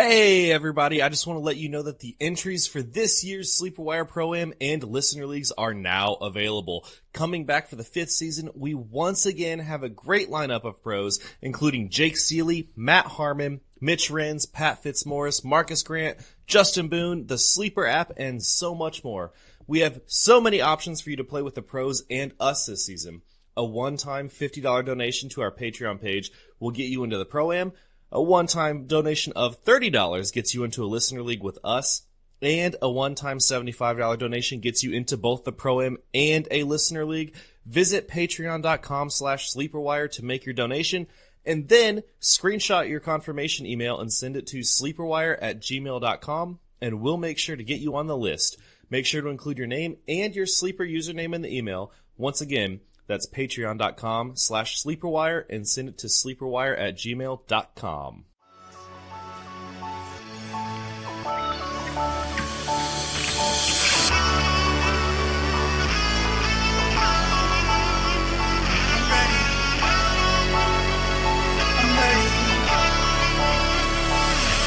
Hey everybody, I just want to let you know that the entries for this year's Sleeper Wire Pro-Am and Listener Leagues are now available. Coming back for the 5th season, we once again have a great lineup of pros, including Jake Seeley, Matt Harmon, Mitch Renz, Pat Fitzmaurice, Marcus Grant, Justin Boone, the Sleeper app, and so much more. We have so many options for you to play with the pros and us this season. A one-time $50 donation to our Patreon page will get you into the Pro-Am. A one-time donation of $30 gets you into a listener league with us, and a one-time $75 donation gets you into both the Pro-Am and a listener league. Visit patreon.com/sleeperwire to make your donation, and then screenshot your confirmation email and send it to sleeperwire@gmail.com, and we'll make sure to get you on the list. Make sure to include your name and your Sleeper username in the email. Once again, that's patreon.com/sleeperwire and send it to sleeperwire@gmail.com.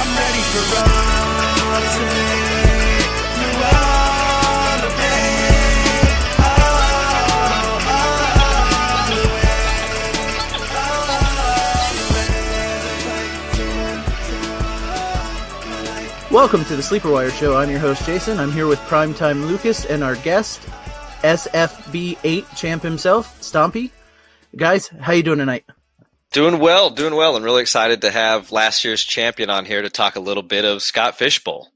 I'm ready for us. Welcome to the Sleeper Wire Show. I'm your host, Jason. I'm here with Primetime Lucas and our guest, SFB8 Champ himself, Stompy. Guys, how you doing tonight? Doing well, and really excited to have last year's champion on here to talk a little bit of Scott Fishbowl.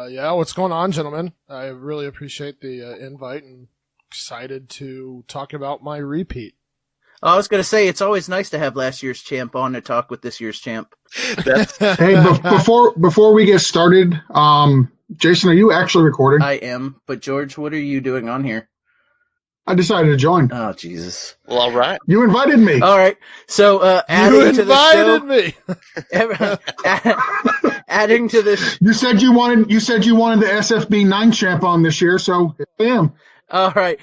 Yeah, what's going on, gentlemen? I really appreciate the invite and excited to talk about my repeat. I was going to say, it's always nice to have last year's champ on to talk with this year's champ. Hey, before we get started, Jason, are you actually recording? I am, but George, what are you doing on here? I decided to join. Oh, Jesus. Well, all right. You invited me. All right. So, adding to the show, me. adding to this. You said you wanted the SFB8 Champ on this year, so here I am. All right.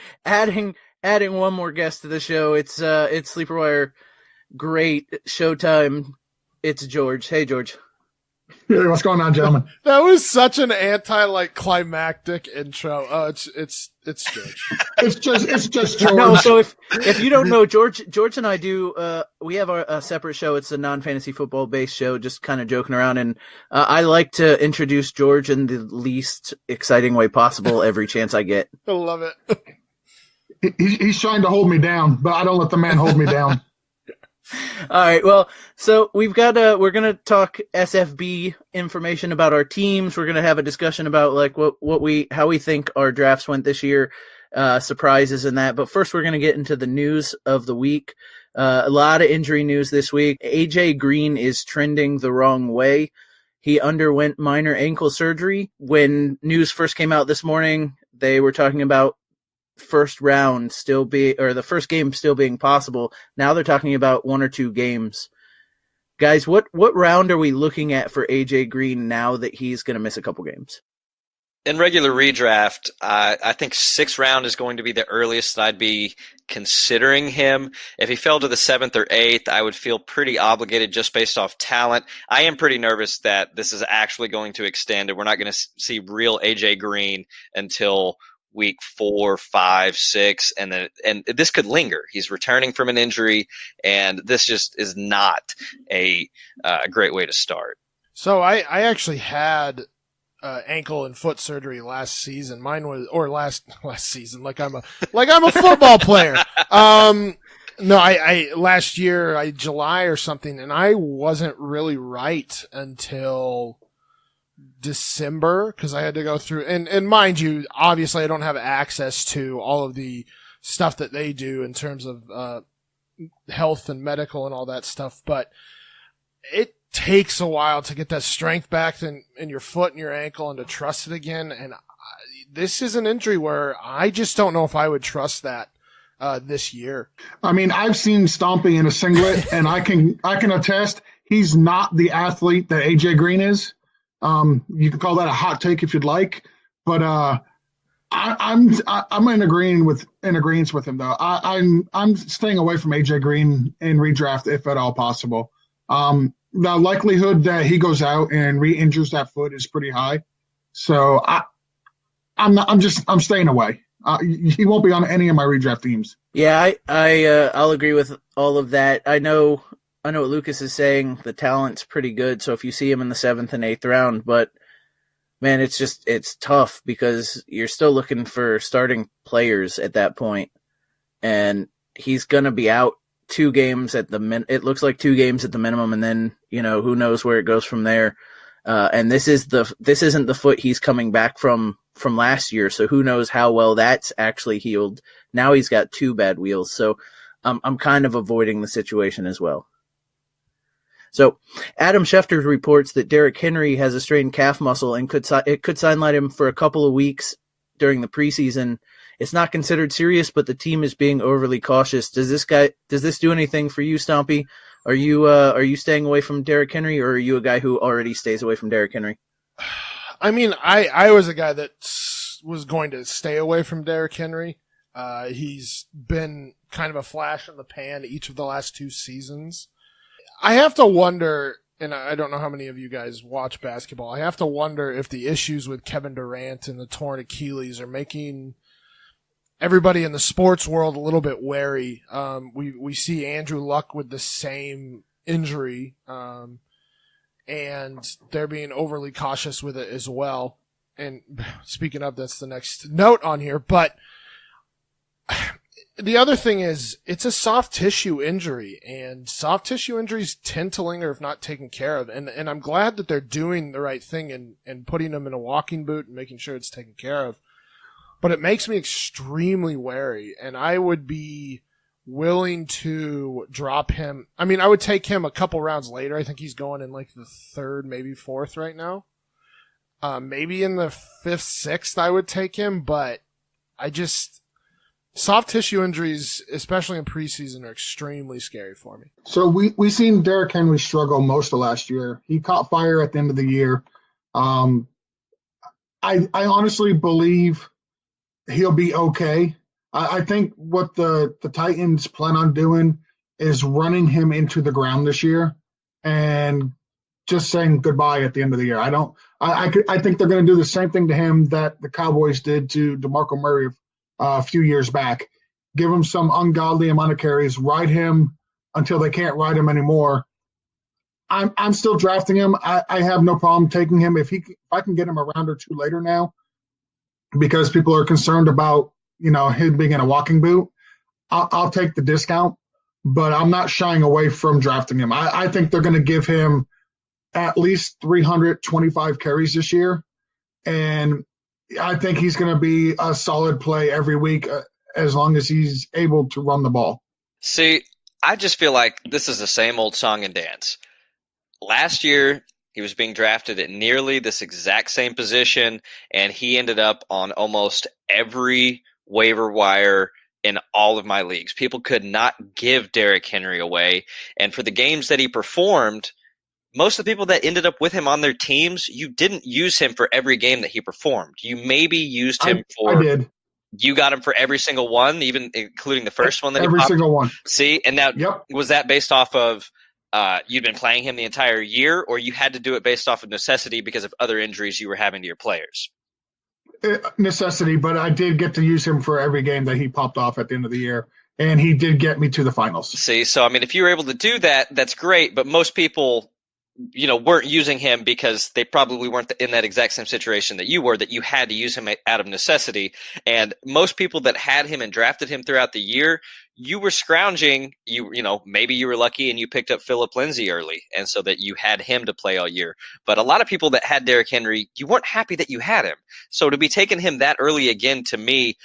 Adding one more guest to the show. It's Sleeper Wire. Great Showtime. It's George. Hey, George. Hey, what's going on, gentlemen? That was such an climactic intro. Oh, it's George. it's just George. No, so if you don't know, George and I do, we have a separate show. It's a non-fantasy football based show, just kind of joking around. And I like to introduce George in the least exciting way possible every chance I get. I love it. He's trying to hold me down, but I don't let the man hold me down. All right. Well, so we're going to talk SFB information about our teams. We're going to have a discussion about like how we think our drafts went this year, surprises and that. But first we're going to get into the news of the week. A lot of injury news this week. AJ Green is trending the wrong way. He underwent minor ankle surgery. When news first came out this morning, they were talking about the first game still being possible. Now they're talking about 1 or 2 games. Guys, what round are we looking at for AJ Green now that he's going to miss a couple games? In regular redraft, I think 6th round is going to be the earliest that I'd be considering him. If he fell to the 7th or 8th, I would feel pretty obligated just based off talent. I am pretty nervous that this is actually going to extend and we're not going to see real AJ Green until week 4, 5, 6, and this could linger. He's returning from an injury, and this just is not a great way to start. So I actually had ankle and foot surgery last season. Mine was last season. Like I'm a football player. No, I last year, July or something, and I wasn't really right until December because I had to go through and mind you, obviously I don't have access to all of the stuff that they do in terms of health and medical and all that stuff, but it takes a while to get that strength back in your foot and your ankle and to trust it again. And this is an injury where I just don't know if I would trust that this year. I mean, I've seen Stompy in a singlet, and I can attest he's not the athlete that AJ Green is. You can call that a hot take if you'd like, but I'm in agreement with him though. I'm staying away from AJ Green in redraft if at all possible. the likelihood that he goes out and re-injures that foot is pretty high. So I'm staying away. He won't be on any of my redraft teams. Yeah, I'll agree with all of that. I know what Lucas is saying. The talent's pretty good. So if you see him in the 7th and 8th round, but man, it's tough because you're still looking for starting players at that point, and he's gonna be out 2 games at the it looks like 2 games at the minimum, and then who knows where it goes from there. And this isn't the foot he's coming back from last year, so who knows how well that's actually healed. Now he's got 2 bad wheels, so I'm kind of avoiding the situation as well. So Adam Schefter reports that Derrick Henry has a strained calf muscle and it could sideline him for a couple of weeks during the preseason. It's not considered serious, but the team is being overly cautious. Does this do anything for you, Stompy? Are you staying away from Derrick Henry, or are you a guy who already stays away from Derrick Henry? I mean, I was a guy that was going to stay away from Derrick Henry. He's been kind of a flash in the pan each of the last 2 seasons. I have to wonder, and I don't know how many of you guys watch basketball, I have to wonder if the issues with Kevin Durant and the torn Achilles are making everybody in the sports world a little bit wary. We see Andrew Luck with the same injury, and they're being overly cautious with it as well. And speaking of, that's the next note on here. But the other thing is, it's a soft tissue injury, and soft tissue injuries tend to linger if not taken care of. And I'm glad that they're doing the right thing and putting him in a walking boot and making sure it's taken care of. But it makes me extremely wary, and I would be willing to drop him. I mean, I would take him a couple rounds later. I think he's going in like the 3rd, maybe 4th right now. Maybe in the 5th, 6th I would take him, but soft tissue injuries, especially in preseason, are extremely scary for me. So we seen Derrick Henry struggle most of last year. He caught fire at the end of the year. I honestly believe he'll be okay. I think what the Titans plan on doing is running him into the ground this year and just saying goodbye at the end of the year. I think they're going to do the same thing to him that the Cowboys did to DeMarco Murray a few years back. Give him some ungodly amount of carries, ride him until they can't ride him anymore. I'm still drafting him. I have no problem taking him if I can get him a round or 2 later now, because people are concerned about him being in a walking boot. I'll take the discount, but I'm not shying away from drafting him. I think they're going to give him at least 325 carries this year, and I think he's going to be a solid play every week as long as he's able to run the ball. See, I just feel like this is the same old song and dance. Last year, he was being drafted at nearly this exact same position, and he ended up on almost every waiver wire in all of my leagues. People could not give Derrick Henry away, and for the games that he performed, most of the people that ended up with him on their teams, you didn't use him for every game that he performed. You maybe used him for. I did. You got him for every single one, even including the first one that every single one. See, and now Yep. Was that based off of you'd been playing him the entire year, or you had to do it based off of necessity because of other injuries you were having to your players? Necessity, but I did get to use him for every game that he popped off at the end of the year, and he did get me to the finals. See, so I mean, if you were able to do that, that's great, but most people weren't using him because they probably weren't in that exact same situation that you were, that you had to use him out of necessity. And most people that had him and drafted him throughout the year, you were scrounging, maybe you were lucky and you picked up Phillip Lindsay early, and so that you had him to play all year. But a lot of people that had Derrick Henry, you weren't happy that you had him. So to be taking him that early again, to me,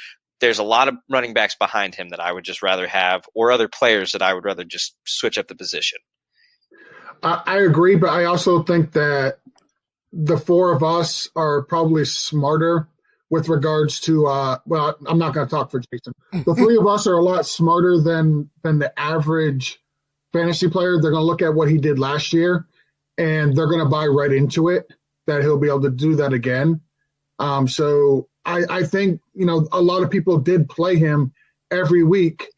there's a lot of running backs behind him that I would just rather have, or other players that I would rather just switch up the position. I agree, but I also think that the 4 of us are probably smarter with regards to well, I'm not going to talk for Jason. The 3 of us are a lot smarter than the average fantasy player. They're going to look at what he did last year, and they're going to buy right into it that he'll be able to do that again. So I think, a lot of people did play him every week,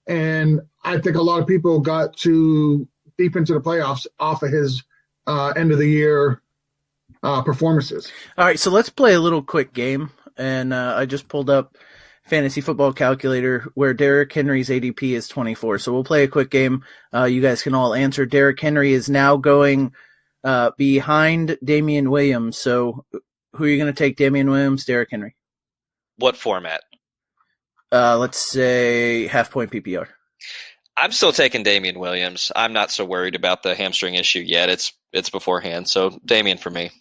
and I think a lot of people got to deep into the playoffs off of his end of the year performances. All right, so let's play a little quick game. And I just pulled up Fantasy Football Calculator where Derrick Henry's ADP is 24. So we'll play a quick game. You guys can all answer. Derrick Henry is now going behind Damian Williams. So who are you going to take, Damian Williams, Derrick Henry? What format? Let's say half-point PPR. I'm still taking Damian Williams. I'm not so worried about the hamstring issue yet. It's beforehand. So Damian for me.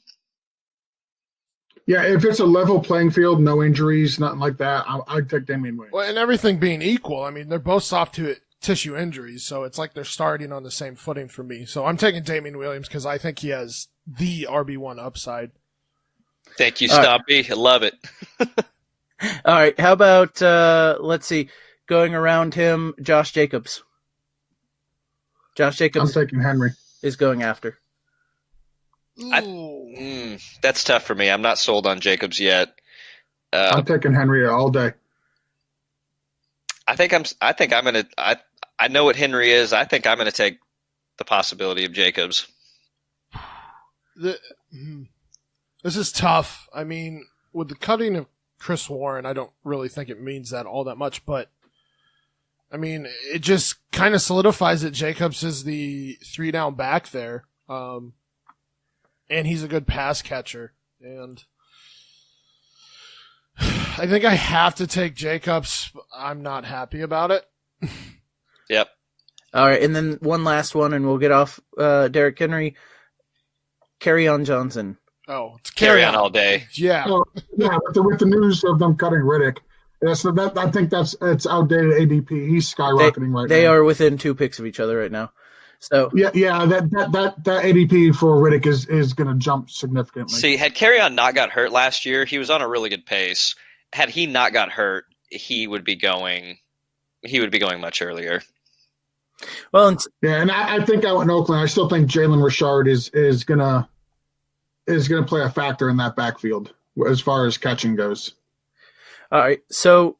Yeah, if it's a level playing field, no injuries, nothing like that, I'd take Damian Williams. Well, and everything being equal, I mean, they're both soft tissue injuries, so it's like they're starting on the same footing for me. So I'm taking Damian Williams because I think he has the RB1 upside. Thank you, Stompy. I love it. All right, how about, let's see, going around him, Josh Jacobs. Josh Jacobs I'm taking Henry. is going after. That's tough for me. I'm not sold on Jacobs yet. I'm taking Henry all day. I know what Henry is. I think I'm gonna take the possibility of Jacobs. This is tough. I mean, with the cutting of Chris Warren, I don't really think it means that all that much, but I mean, it just kind of solidifies that Jacobs is the 3-down back there. And he's a good pass catcher. And I think I have to take Jacobs. I'm not happy about it. Yep. All right, and then one last one, and we'll get off Derrick Henry. Kerryon Johnson. Oh, it's Carry on all day. Yeah. Well, yeah, with the news of them cutting Riddick, I think it's outdated ADP. He's skyrocketing right now. They are within 2 picks of each other right now. So that ADP for Riddick is going to jump significantly. See, had Kerryon not got hurt last year, he was on a really good pace. Had he not got hurt, he would be going much earlier. Well, and I think out in Oakland, I still think Jalen Richard is gonna play a factor in that backfield as far as catching goes. All right, so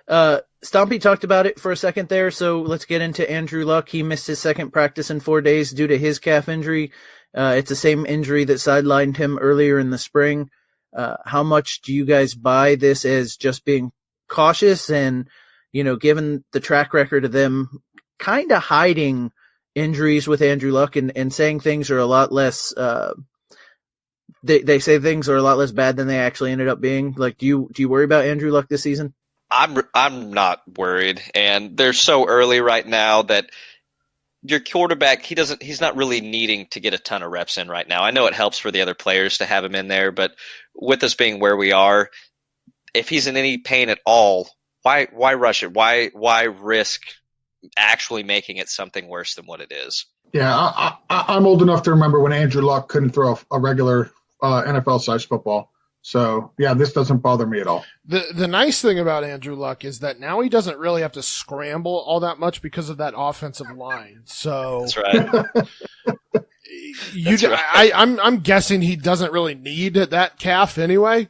Stompy talked about it for a second there, so let's get into Andrew Luck. He missed his second practice in 4 days due to his calf injury. It's the same injury that sidelined him earlier in the spring. How much do you guys buy this as just being cautious and, given the track record of them kind of hiding injuries with Andrew Luck and saying things are a lot less they say things are a lot less bad than they actually ended up being? Like, do you worry about Andrew Luck this season? I'm not worried, and they're so early right now that your quarterback, he's not really needing to get a ton of reps in right now. I know it helps for the other players to have him in there, but with us being where we are, if he's in any pain at all, why rush it? Why risk actually making it something worse than what it is? Yeah, I'm old enough to remember when Andrew Luck couldn't throw a regular NFL-sized football. So, yeah, this doesn't bother me at all. The nice thing about Andrew Luck is that now he doesn't really have to scramble all that much because of that offensive line. So that's right. I'm guessing he doesn't really need that calf anyway.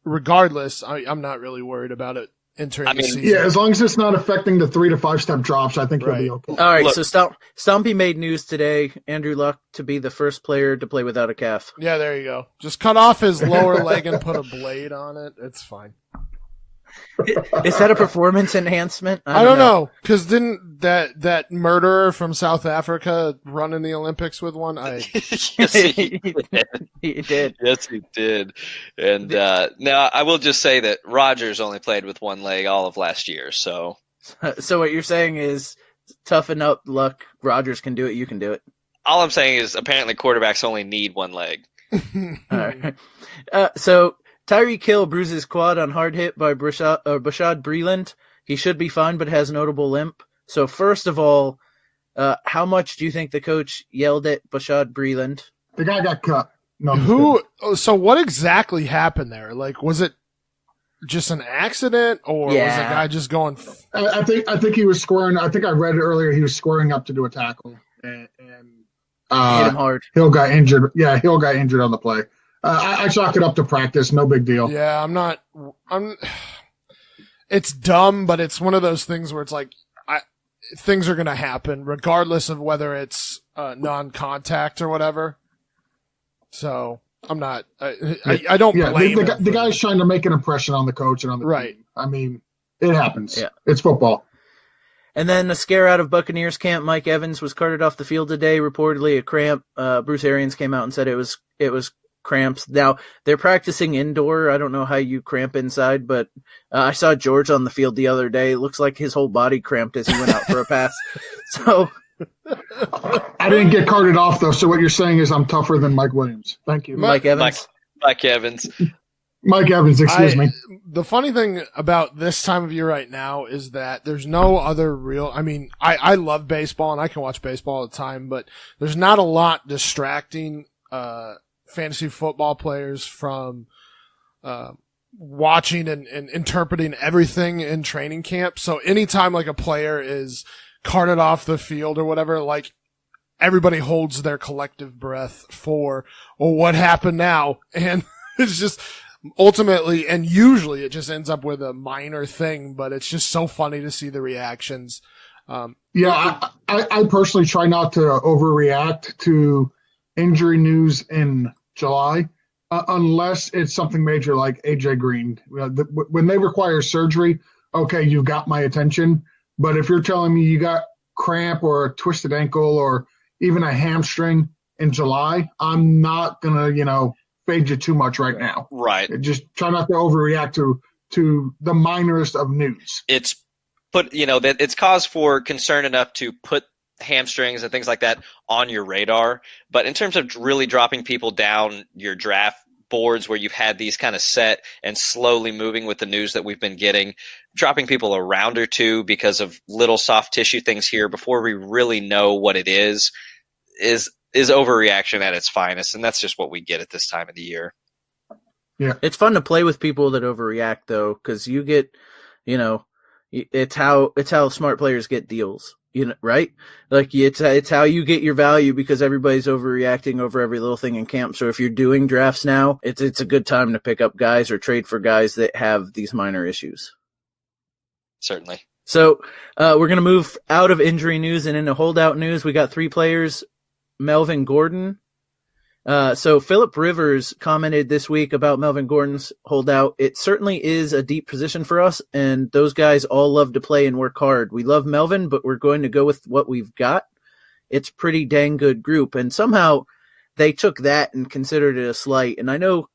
Regardless, I'm not really worried about it entering the season. Yeah, as long as it's not affecting the 3 to 5 step drops, I think he'll be okay. All right, so Stompy made news today. Andrew Luck to be the first player to play without a calf. Yeah, there you go. Just cut off his lower leg and put a blade on it. It's fine. Is that a performance enhancement? I don't know. Because didn't that murderer from South Africa run in the Olympics with one? Yes, he did. He did. Yes, he did. And now I will just say that Rodgers only played with one leg all of last year. So what you're saying is toughen up, Luck. Rodgers can do it. You can do it. All I'm saying is apparently quarterbacks only need one leg. All right. So Tyreek Hill bruises quad on hard hit by Bashad Breeland. He should be fine, but has notable limp. So first of all, how much do you think the coach yelled at Bashad Breeland? The guy got cut. No. So what exactly happened there? Like, was it just an accident, or was the guy just going? I think he was squaring. I think I read it earlier. He was squaring up to do a tackle, and hit him hard. Hill got injured. Yeah, Hill got injured on the play. I chalk it up to practice. No big deal. Yeah, it's dumb, but it's one of those things where it's like, things are going to happen regardless of whether it's non-contact or whatever. So I'm not. I don't blame him. The guy's trying to make an impression on the coach and on the team. I mean, it happens. Yeah. It's football. And then a scare out of Buccaneers camp. Mike Evans was carted off the field today, reportedly a cramp. Bruce Arians came out and said it was cramps. Now, they're practicing indoor. I don't know how you cramp inside, but I saw George on the field the other day. It looks like his whole body cramped as he went out for a pass. So I didn't get carted off, though, so what you're saying is I'm tougher than Mike Williams. Thank you. Mike Evans. Mike Evans. Mike Evans, excuse me. The funny thing about this time of year right now is that there's no other real – I mean, I love baseball, and I can watch baseball all the time, but there's not a lot distracting fantasy football players from watching and interpreting everything in training camp. So anytime like a player is carted off the field or whatever, like everybody holds their collective breath for, well, what happened now? And it's just – ultimately, and usually it just ends up with a minor thing, but it's just so funny to see the reactions. I personally try not to overreact to injury news in July, unless it's something major like AJ Green. When they require surgery, okay, you've got my attention. But if you're telling me you got cramp or a twisted ankle or even a hamstring in July, I'm not going to, fade you too much right now. Right. Just try not to overreact to the minorest of news. It's it's cause for concern enough to put hamstrings and things like that on your radar. But in terms of really dropping people down your draft boards where you've had these kind of set and slowly moving with the news that we've been getting, dropping people a round or two because of little soft tissue things here before we really know what it is overreaction at its finest, and that's just what we get at this time of the year. Yeah, it's fun to play with people that overreact, though, because you get, it's how smart players get deals, right? Like it's how you get your value because everybody's overreacting over every little thing in camp. So if you're doing drafts now, it's a good time to pick up guys or trade for guys that have these minor issues. Certainly. So we're gonna move out of injury news and into holdout news. We got 3 players. Melvin Gordon. So Phillip Rivers commented this week about Melvin Gordon's holdout. It certainly is a deep position for us, and those guys all love to play and work hard. We love Melvin, but we're going to go with what we've got. It's pretty dang good group, and somehow they took that and considered it a slight. And I know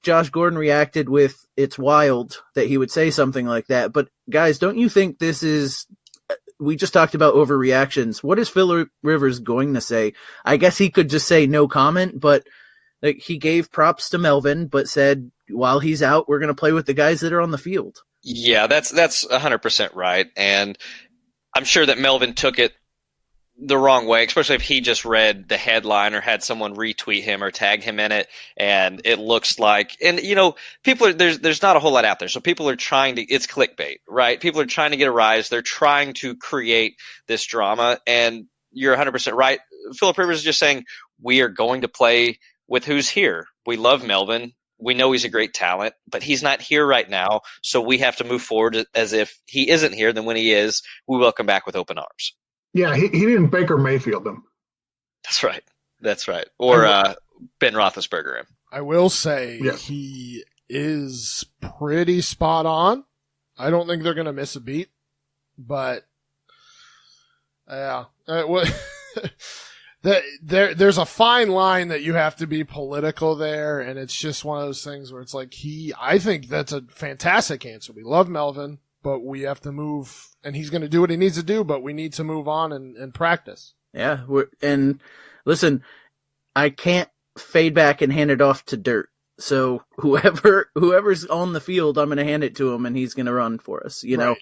Josh Gordon reacted with, it's wild that he would say something like that, but guys, don't you think this is... We just talked about overreactions. What is Phil Rivers going to say? I guess he could just say no comment, but he gave props to Melvin, but said while he's out, we're going to play with the guys that are on the field. Yeah, that's 100% right. And I'm sure that Melvin took it the wrong way, especially if he just read the headline or had someone retweet him or tag him in it, and it looks like, and people are there's not a whole lot out there, so people are trying to, it's clickbait, right? People are trying to get a rise, they're trying to create this drama, and you're 100% right. Phillip Rivers is just saying we are going to play with who's here. We love Melvin. We know he's a great talent, but he's not here right now, so we have to move forward as if he isn't here. Then when he is, we welcome back with open arms. Yeah, he didn't Baker Mayfield him. That's right. Or Ben Roethlisberger him. I will say He is pretty spot on. I don't think they're going to miss a beat, but yeah. There's a fine line that you have to be political there, and it's just one of those things where it's like I think that's a fantastic answer. We love Melvin, but we have to move, and he's going to do what he needs to do, but we need to move on and practice. Yeah, and listen, I can't fade back and hand it off to dirt. So whoever's on the field, I'm going to hand it to him, and he's going to run for us. Right.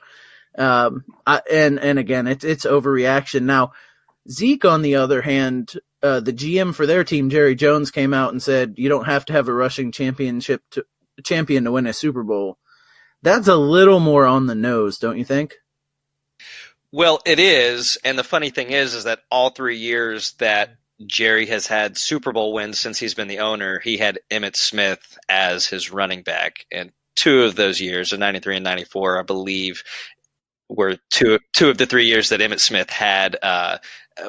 And again, it's overreaction. Now, Zeke, on the other hand, the GM for their team, Jerry Jones, came out and said you don't have to have a rushing champion to win a Super Bowl. That's a little more on the nose, don't you think? Well, it is, and the funny thing is that all 3 years that Jerry has had Super Bowl wins since he's been the owner, he had Emmitt Smith as his running back, and 2 of those years, in 93 and 94, I believe, were two of the 3 years that Emmitt Smith had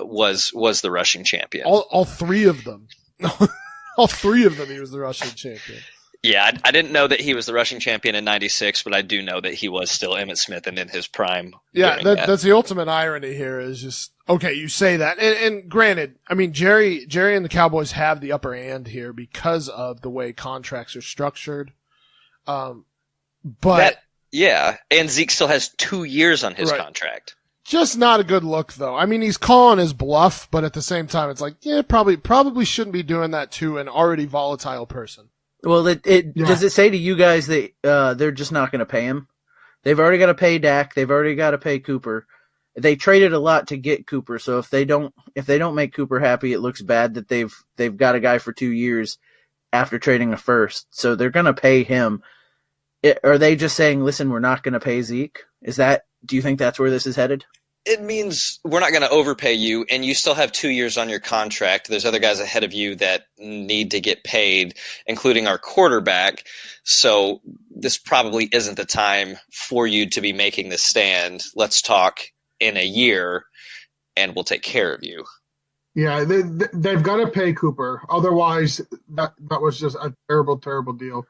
was the rushing champion. All three of them. All three of them, he was the rushing champion. Yeah, I didn't know that he was the rushing champion in '96, but I do know that he was still Emmitt Smith and in his prime. Yeah, that's the ultimate irony here is just, okay, you say that. And granted, I mean, Jerry and the Cowboys have the upper hand here because of the way contracts are structured. And Zeke still has 2 years on his contract. Just not a good look, though. I mean, he's calling his bluff, but at the same time, it's like, yeah, probably shouldn't be doing that to an already volatile person. Well, does it say to you guys that they're just not going to pay him? They've already got to pay Dak. They've already got to pay Cooper. They traded a lot to get Cooper, so if they don't make Cooper happy, it looks bad that they've got a guy for 2 years after trading a first. So they're going to pay him. Are they just saying, listen, we're not going to pay Zeke? Do you think that's where this is headed? It means we're not going to overpay you, and you still have 2 years on your contract. There's other guys ahead of you that need to get paid, including our quarterback. So this probably isn't the time for you to be making the stand. Let's talk in a year, and we'll take care of you. Yeah, they've got to pay Cooper. Otherwise, that was just a terrible, terrible deal.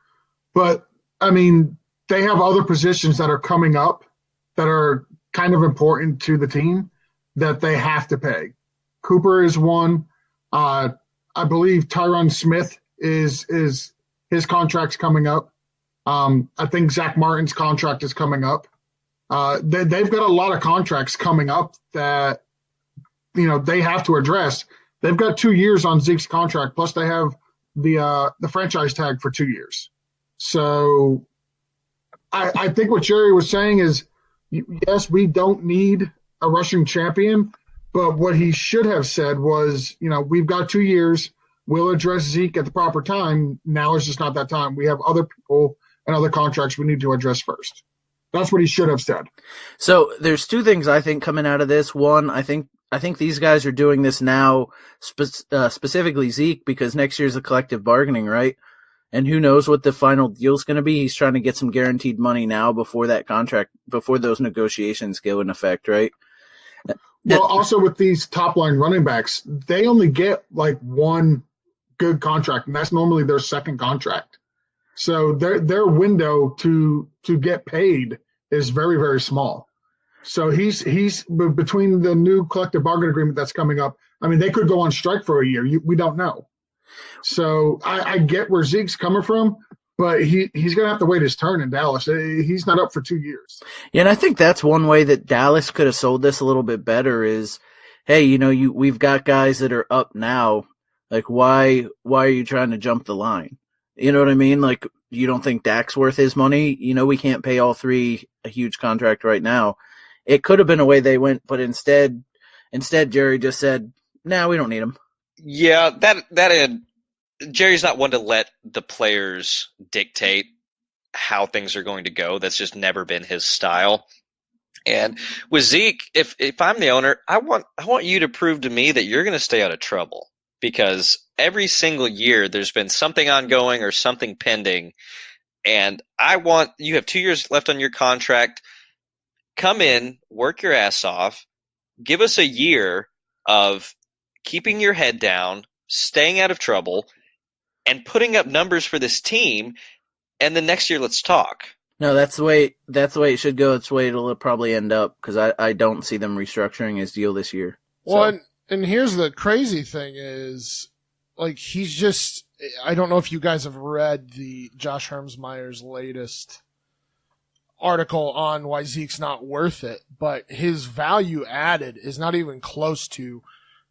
But, I mean, they have other positions that are coming up that are kind of important to the team that they have to pay. Cooper is one. I believe Tyron Smith is his contract's coming up. I think Zach Martin's contract is coming up. They've got a lot of contracts coming up that, they have to address. They've got 2 years on Zeke's contract, plus they have the franchise tag for 2 years. So I think what Jerry was saying is, yes, we don't need a rushing champion, but what he should have said was, we've got 2 years. We'll address Zeke at the proper time. Now is just not that time. We have other people and other contracts we need to address first. That's what he should have said. So there's two things I think coming out of this. One, I think these guys are doing this now, specifically Zeke, because next year's a collective bargaining, right? And who knows what the final deal's going to be. He's trying to get some guaranteed money now before those negotiations go in effect, right? Well, also with these top-line running backs, they only get like one good contract, and that's normally their second contract. So their window to get paid is very, very small. So he's between the new collective bargaining agreement that's coming up. I mean, they could go on strike for a year. We don't know. So I get where Zeke's coming from, but he's going to have to wait his turn in Dallas. He's not up for 2 years. Yeah, and I think that's one way that Dallas could have sold this a little bit better is, hey, we've got guys that are up now. Like, why are you trying to jump the line? You know what I mean? Like, you don't think Dak's worth his money? We can't pay all three a huge contract right now. It could have been a way they went, but instead Jerry just said, "Nah, we don't need him." Yeah, Jerry's not one to let the players dictate how things are going to go. That's just never been his style. And with Zeke, if I'm the owner, I want you to prove to me that you're going to stay out of trouble, because every single year there's been something ongoing or something pending, and you have 2 years left on your contract. Come in, work your ass off, give us a year of keeping your head down, staying out of trouble, and putting up numbers for this team, and then next year let's talk. No, that's the way it should go. That's the way it'll probably end up, because I don't see them restructuring his deal this year. Well, and here's the crazy thing is, like, he's just, I don't know if you guys have read the Josh Hermsmeyer's latest article on why Zeke's not worth it, but his value added is not even close to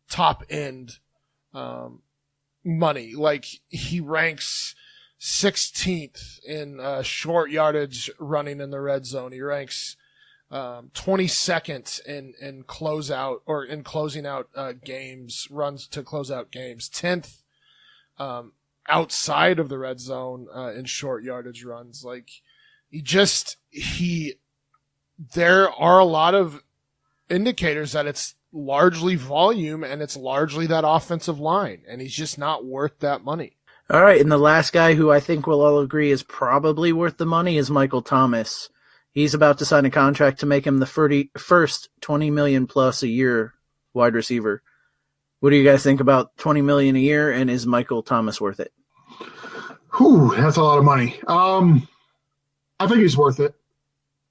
top end money. Like, he ranks 16th in short yardage running in the red zone. He ranks 22nd in closeout or in closing out games, runs to close out games. 10th outside of the red zone in short yardage runs. Like, there are a lot of indicators that it's largely volume and it's largely that offensive line, and he's just not worth that money. All right, and the last guy who I think we'll all agree is probably worth the money is Michael Thomas. He's about to sign a contract to make him the first $20 million plus a year wide receiver. What do you guys think about $20 million a year, and is Michael Thomas worth it? Whew, that's a lot of money. I think he's worth it.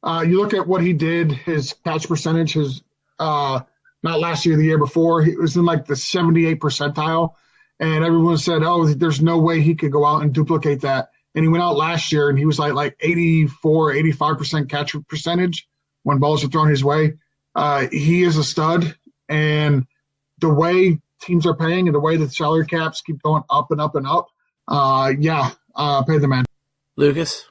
You look at what he did, his catch percentage, his not last year, the year before, he was in like the 78 percentile, and everyone said, "Oh, there's no way he could go out and duplicate that." And he went out last year, and he was like 84, 85% catch percentage when balls are thrown his way. He is a stud, and the way teams are paying and the way the salary caps keep going up and up and up, pay the man. Lucas?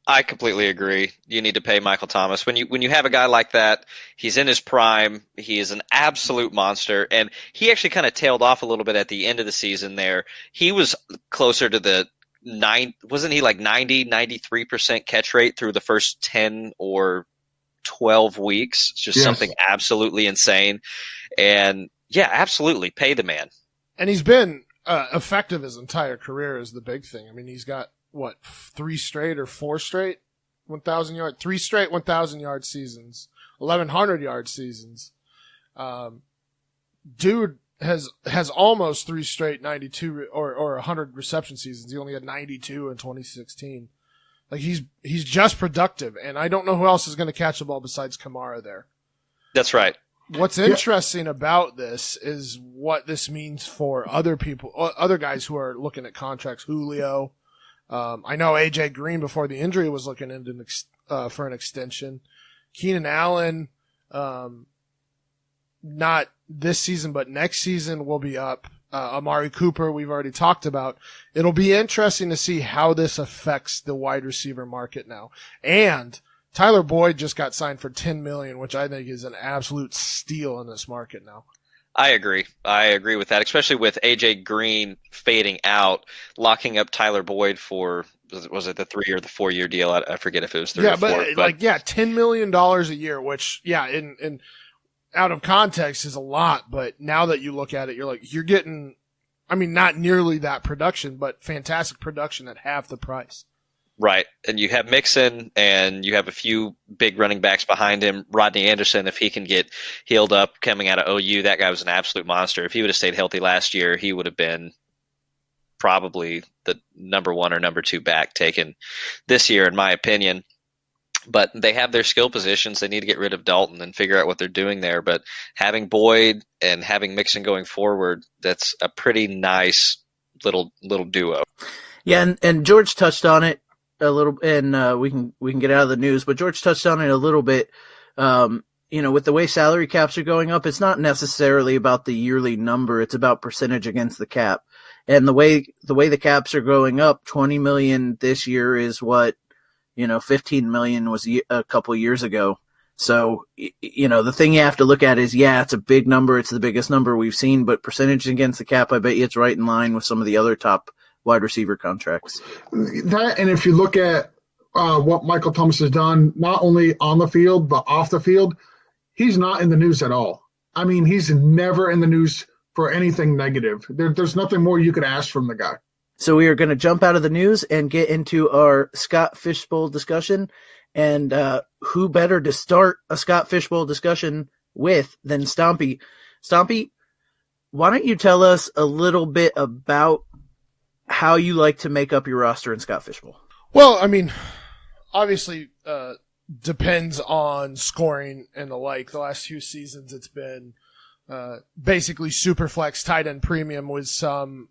I completely agree. You need to pay Michael Thomas. When you have a guy like that, he's in his prime. He is an absolute monster, and he actually kind of tailed off a little bit at the end of the season there. He was closer to the wasn't he like 93% catch rate through the first 10 or 12 weeks? It's just something absolutely insane. And yeah, absolutely pay the man. And he's been effective his entire career is the big thing. I mean, he's got what, 3 straight or 4 straight 1,000 yard, 3 straight 1,000 yard seasons, 1,100 yard seasons. Dude has almost 3 straight 92 or 100 reception seasons. He only had 92 in 2016. Like he's just productive, and I don't know who else is going to catch the ball besides Kamara there. That's right. What's interesting about this is what this means for other people, other guys who are looking at contracts. Julio, I know AJ Green before the injury was looking into for an extension. Keenan Allen, not this season, but next season will be up. Amari Cooper, we've already talked about. It'll be interesting to see how this affects the wide receiver market now. And Tyler Boyd just got signed for $10 million, which I think is an absolute steal in this market now. I agree with that, especially with AJ Green fading out, locking up Tyler Boyd for, was it the 3 or the 4 year deal? I forget if it was 3 or 4. But $10 million a year, which in out of context is a lot, but now that you look at it, you're getting, I mean, not nearly that production, but fantastic production at half the price. Right. And you have Mixon, and you have a few big running backs behind him. Rodney Anderson, if he can get healed up coming out of OU, that guy was an absolute monster. If he would have stayed healthy last year, he would have been probably the number 1 or number 2 back taken this year, in my opinion. But they have their skill positions. They need to get rid of Dalton and figure out what they're doing there. But having Boyd and having Mixon going forward, that's a pretty nice little duo. Yeah, and George touched on it a little, and we can get out of the news. But George touched on it a little bit. With the way salary caps are going up, it's not necessarily about the yearly number. It's about percentage against the cap. And the way the caps are going up, $20 million this year is what, $15 million was a couple years ago. So, the thing you have to look at is, it's a big number. It's the biggest number we've seen, but percentage against the cap, I bet you it's right in line with some of the other top wide receiver contracts. That, and if you look at what Michael Thomas has done, not only on the field, but off the field, he's not in the news at all. I mean, he's never in the news for anything negative. There's nothing more you could ask from the guy. So we are going to jump out of the news and get into our Scott Fishbowl discussion. And who better to start a Scott Fishbowl discussion with than Stompy? Stompy, why don't you tell us a little bit about how you like to make up your roster in Scott Fishbowl? Well, I mean, obviously depends on scoring and the like. The last few seasons it's been basically super flex tight end premium with some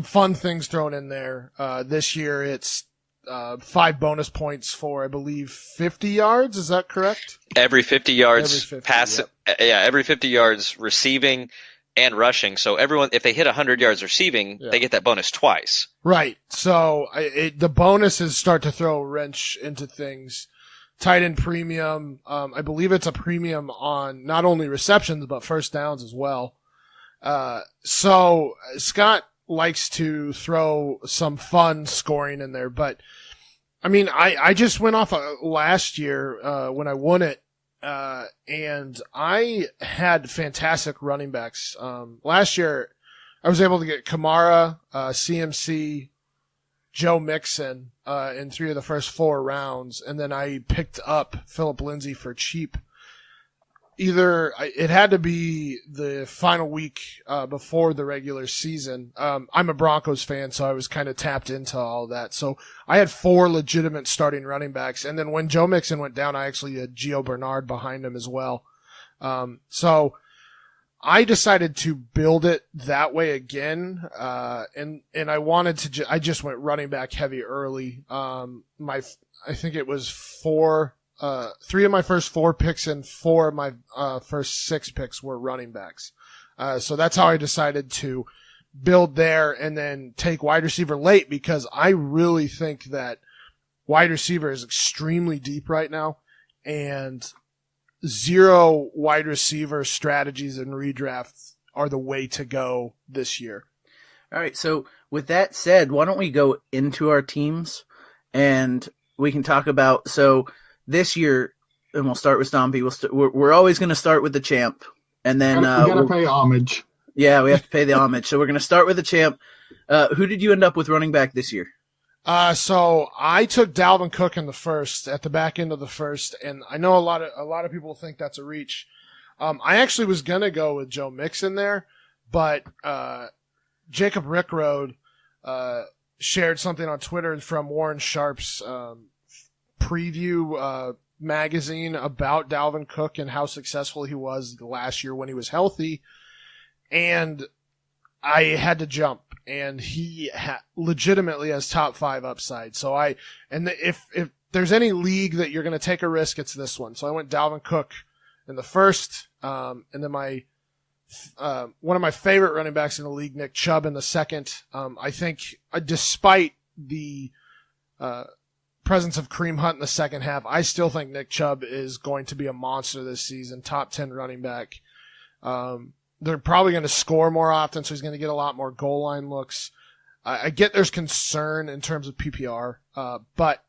fun things thrown in there. This year it's 5 bonus points for, I believe, 50 yards. Is that correct? Every 50 yards every 50, passing. yep. Yeah, every 50 yards receiving and rushing. So everyone, if they hit 100 yards receiving, they get that bonus twice. Right. So the bonuses start to throw a wrench into things. Tight end premium. I believe it's a premium on not only receptions, but first downs as well. So Scott likes to throw some fun scoring in there, but I mean, I just went off last year, when I won it, and I had fantastic running backs. Last year I was able to get Kamara, CMC, Joe Mixon in 3 of the first 4 rounds, and then I picked up Phillip Lindsay for cheap. It had to be the final week before the regular season. I'm a Broncos fan, so I was kind of tapped into all that. So I had 4 legitimate starting running backs, and then when Joe Mixon went down, I actually had Gio Bernard behind him as well. So I decided to build it that way again, and I wanted to. I just went running back heavy early. I think it was 3 of my first 4 picks and 4 of my first 6 picks were running backs. So that's how I decided to build there and then take wide receiver late, because I really think that wide receiver is extremely deep right now, and 0 wide receiver strategies and redrafts are the way to go this year. All right. So with that said, why don't we go into our teams and we can talk about, so this year, and we'll start with Stompy. We're always going to start with the champ, and then we gotta pay homage. Yeah, we have to pay the homage. So we're going to start with the champ. Who did you end up with running back this year? So I took Dalvin Cook in the first, at the back end of the first, and I know a lot of people think that's a reach. I actually was gonna go with Joe Mixon there, but Jacob Rickroad shared something on Twitter from Warren Sharp's preview magazine about Dalvin Cook and how successful he was last year when he was healthy, and I had to jump, and he legitimately has top 5 upside. So if there's any league that you're going to take a risk, it's this one. So I went Dalvin Cook in the first, and then one of my favorite running backs in the league, Nick Chubb, in the second. I think despite the presence of Kareem Hunt in the second half, I still think Nick Chubb is going to be a monster this season, top 10 running back. They're probably going to score more often, so he's going to get a lot more goal line looks. I get there's concern in terms of PPR, but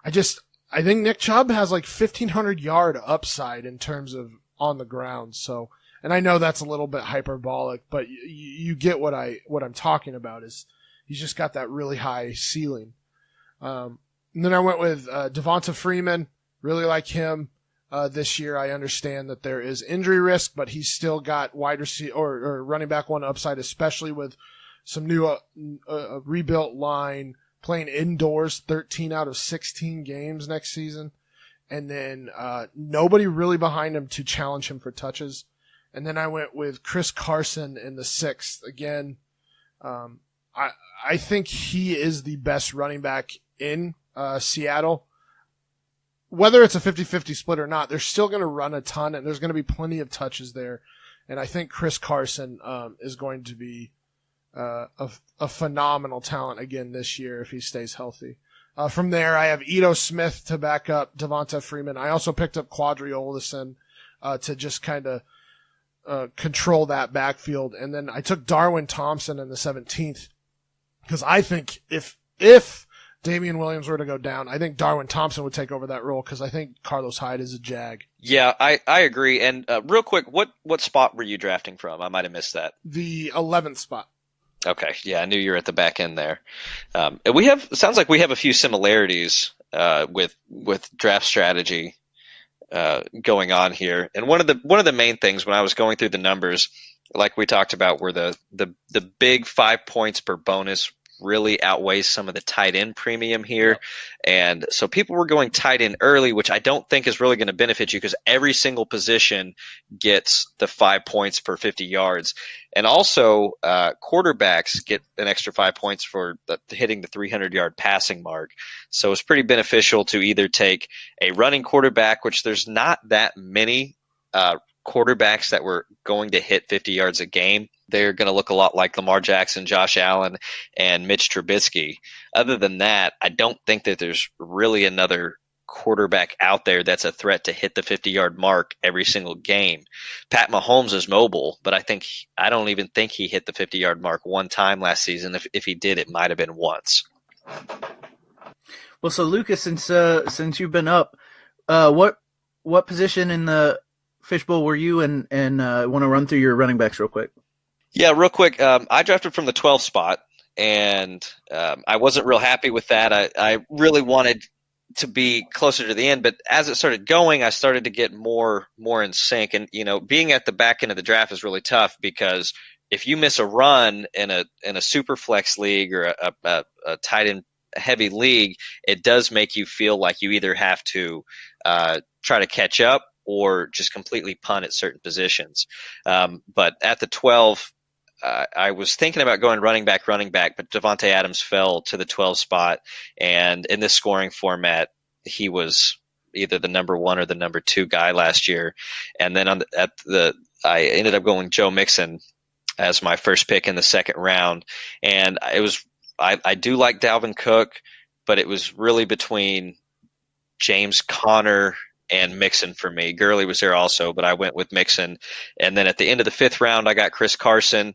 I think Nick Chubb has like 1,500 yard upside in terms of on the ground. So, and I know that's a little bit hyperbolic, but you get what I'm talking about. Is he's just got that really high ceiling. And then I went with Devonta Freeman. Really like him. This year, I understand that there is injury risk, but he's still got wide receiver or running back 1 upside, especially with some new rebuilt line, playing indoors 13 out of 16 games next season, and then nobody really behind him to challenge him for touches. And then I went with Chris Carson in the 6th. Again, I think he is the best running back in Seattle. Whether it's a 50-50 split or not, they're still going to run a ton, and there's going to be plenty of touches there. And I think Chris Carson is going to be a phenomenal talent again this year if he stays healthy. From there, I have Ito Smith to back up Devonta Freeman. I also picked up Quadri Olison to just kind of control that backfield. And then I took Darwin Thompson in the 17th because I think if Damian Williams were to go down, I think Darwin Thompson would take over that role because I think Carlos Hyde is a jag. Yeah, I agree. And real quick, what spot were you drafting from? I might have missed that. The 11th spot. Okay, yeah, I knew you were at the back end there. Sounds like we have a few similarities with draft strategy going on here. And one of the main things when I was going through the numbers, like we talked about, were the big 5 points per bonus really outweighs some of the tight end premium here. Yep. And so people were going tight end early, which I don't think is really going to benefit you because every single position gets the 5 points per 50 yards. And also quarterbacks get an extra 5 points for hitting the 300-yard passing mark. So it's pretty beneficial to either take a running quarterback, which there's not that many quarterbacks that were going to hit 50 yards a game. They're going to look a lot like Lamar Jackson, Josh Allen, and Mitch Trubisky. Other than that, I don't think that there's really another quarterback out there that's a threat to hit the 50-yard mark every single game. Pat Mahomes is mobile, but I don't even think he hit the 50-yard mark one time last season. If he did, it might have been once. Well, so Lucas, since you've been up, what position in the fishbowl were you and want to run through your running backs real quick? Yeah, real quick. I drafted from the 12th spot, and I wasn't real happy with that. I really wanted to be closer to the end, but as it started going, I started to get more in sync. And being at the back end of the draft is really tough, because if you miss a run in a super flex league or a tight end heavy league, it does make you feel like you either have to try to catch up or just completely punt at certain positions. But at the 12, I was thinking about going running back, but Devontae Adams fell to the 12 spot, and in this scoring format, he was either the number 1 or the number 2 guy last year. And then I ended up going Joe Mixon as my first pick in the second round, and I do like Dalvin Cook, but it was really between James Conner and Mixon for me. Gurley was there also, but I went with Mixon. And then at the end of the 5th round, I got Chris Carson.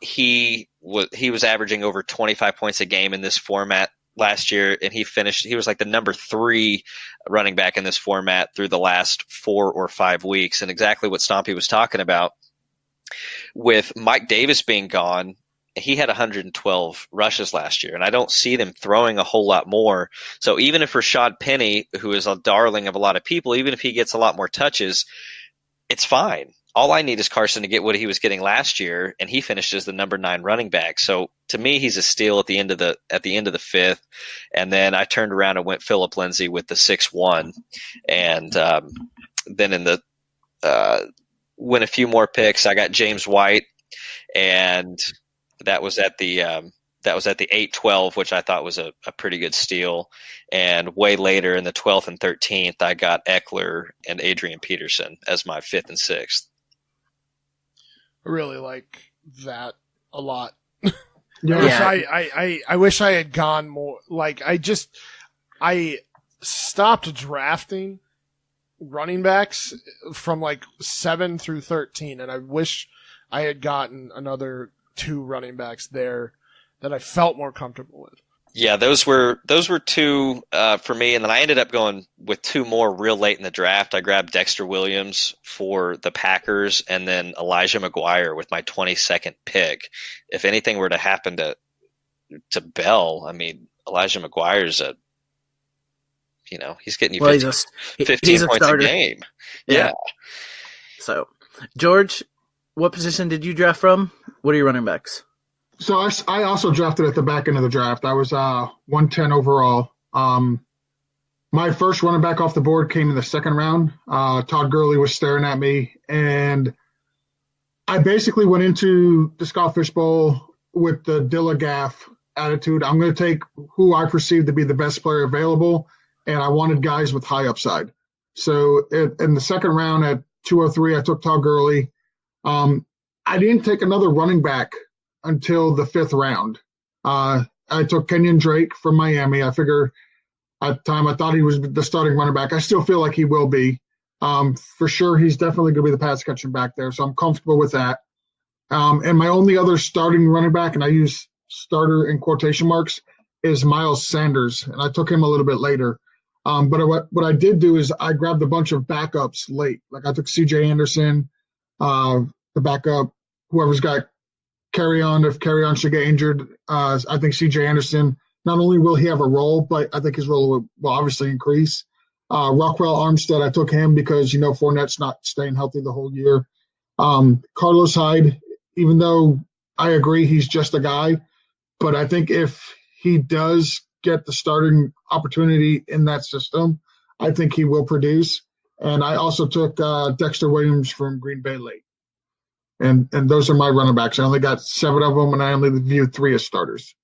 He was averaging over 25 points a game in this format last year, and he was like the number 3 running back in this format through the last 4 or 5 weeks. And exactly what Stompy was talking about, with Mike Davis being gone, he had 112 rushes last year, and I don't see them throwing a whole lot more. So even if Rashad Penny, who is a darling of a lot of people, even if he gets a lot more touches, it's fine. All I need is Carson to get what he was getting last year, and he finished as the number 9 running back. So to me, he's a steal at the end of the 5th. And then I turned around and went Phillip Lindsay with the 6-1, and then in the went a few more picks. I got James White, and that was at the 8-12, which I thought was a pretty good steal. And way later in the 12th and 13th, I got Eckler and Adrian Peterson as my 5th and 6th. I really like that a lot. Yeah. I wish I had gone more. Like, I stopped drafting running backs from like 7 through 13, and I wish I had gotten another 2 running backs there that I felt more comfortable with. Yeah, those were 2 for me, and then I ended up going with 2 more real late in the draft. I grabbed Dexter Williams for the Packers, and then Elijah McGuire with my 22nd pick. If anything were to happen to Bell, I mean, Elijah McGuire's he's getting you 15 points a game. Yeah. So, George, what position did you draft from? What are your running backs? So I also drafted at the back end of the draft. I was 110 overall. My first running back off the board came in the 2nd round. Todd Gurley was staring at me, and I basically went into the Scott Fish Bowl with the Dilla Gaff attitude. I'm going to take who I perceive to be the best player available, and I wanted guys with high upside. So in the 2nd round at 203, I took Todd Gurley. I didn't take another running back until the 5th round. I took Kenyon Drake from Miami. I figure at the time I thought he was the starting running back. I still feel like he will be. For sure, he's definitely going to be the pass catching back there, so I'm comfortable with that. And my only other starting running back, and I use starter in quotation marks, is Miles Sanders, and I took him a little bit later. But what I did do is I grabbed a bunch of backups late. Like I took C.J. Anderson, the backup, whoever's got carry on. If carry on should get injured, I think C.J. Anderson, not only will he have a role, but I think his role will obviously increase. Rockwell Armstead, I took him because, Fournette's not staying healthy the whole year. Carlos Hyde, even though I agree he's just a guy, but I think if he does get the starting opportunity in that system, I think he will produce. And I also took Dexter Williams from Green Bay late. And those are my running backs. I only got 7 of them, and I only viewed 3 as starters.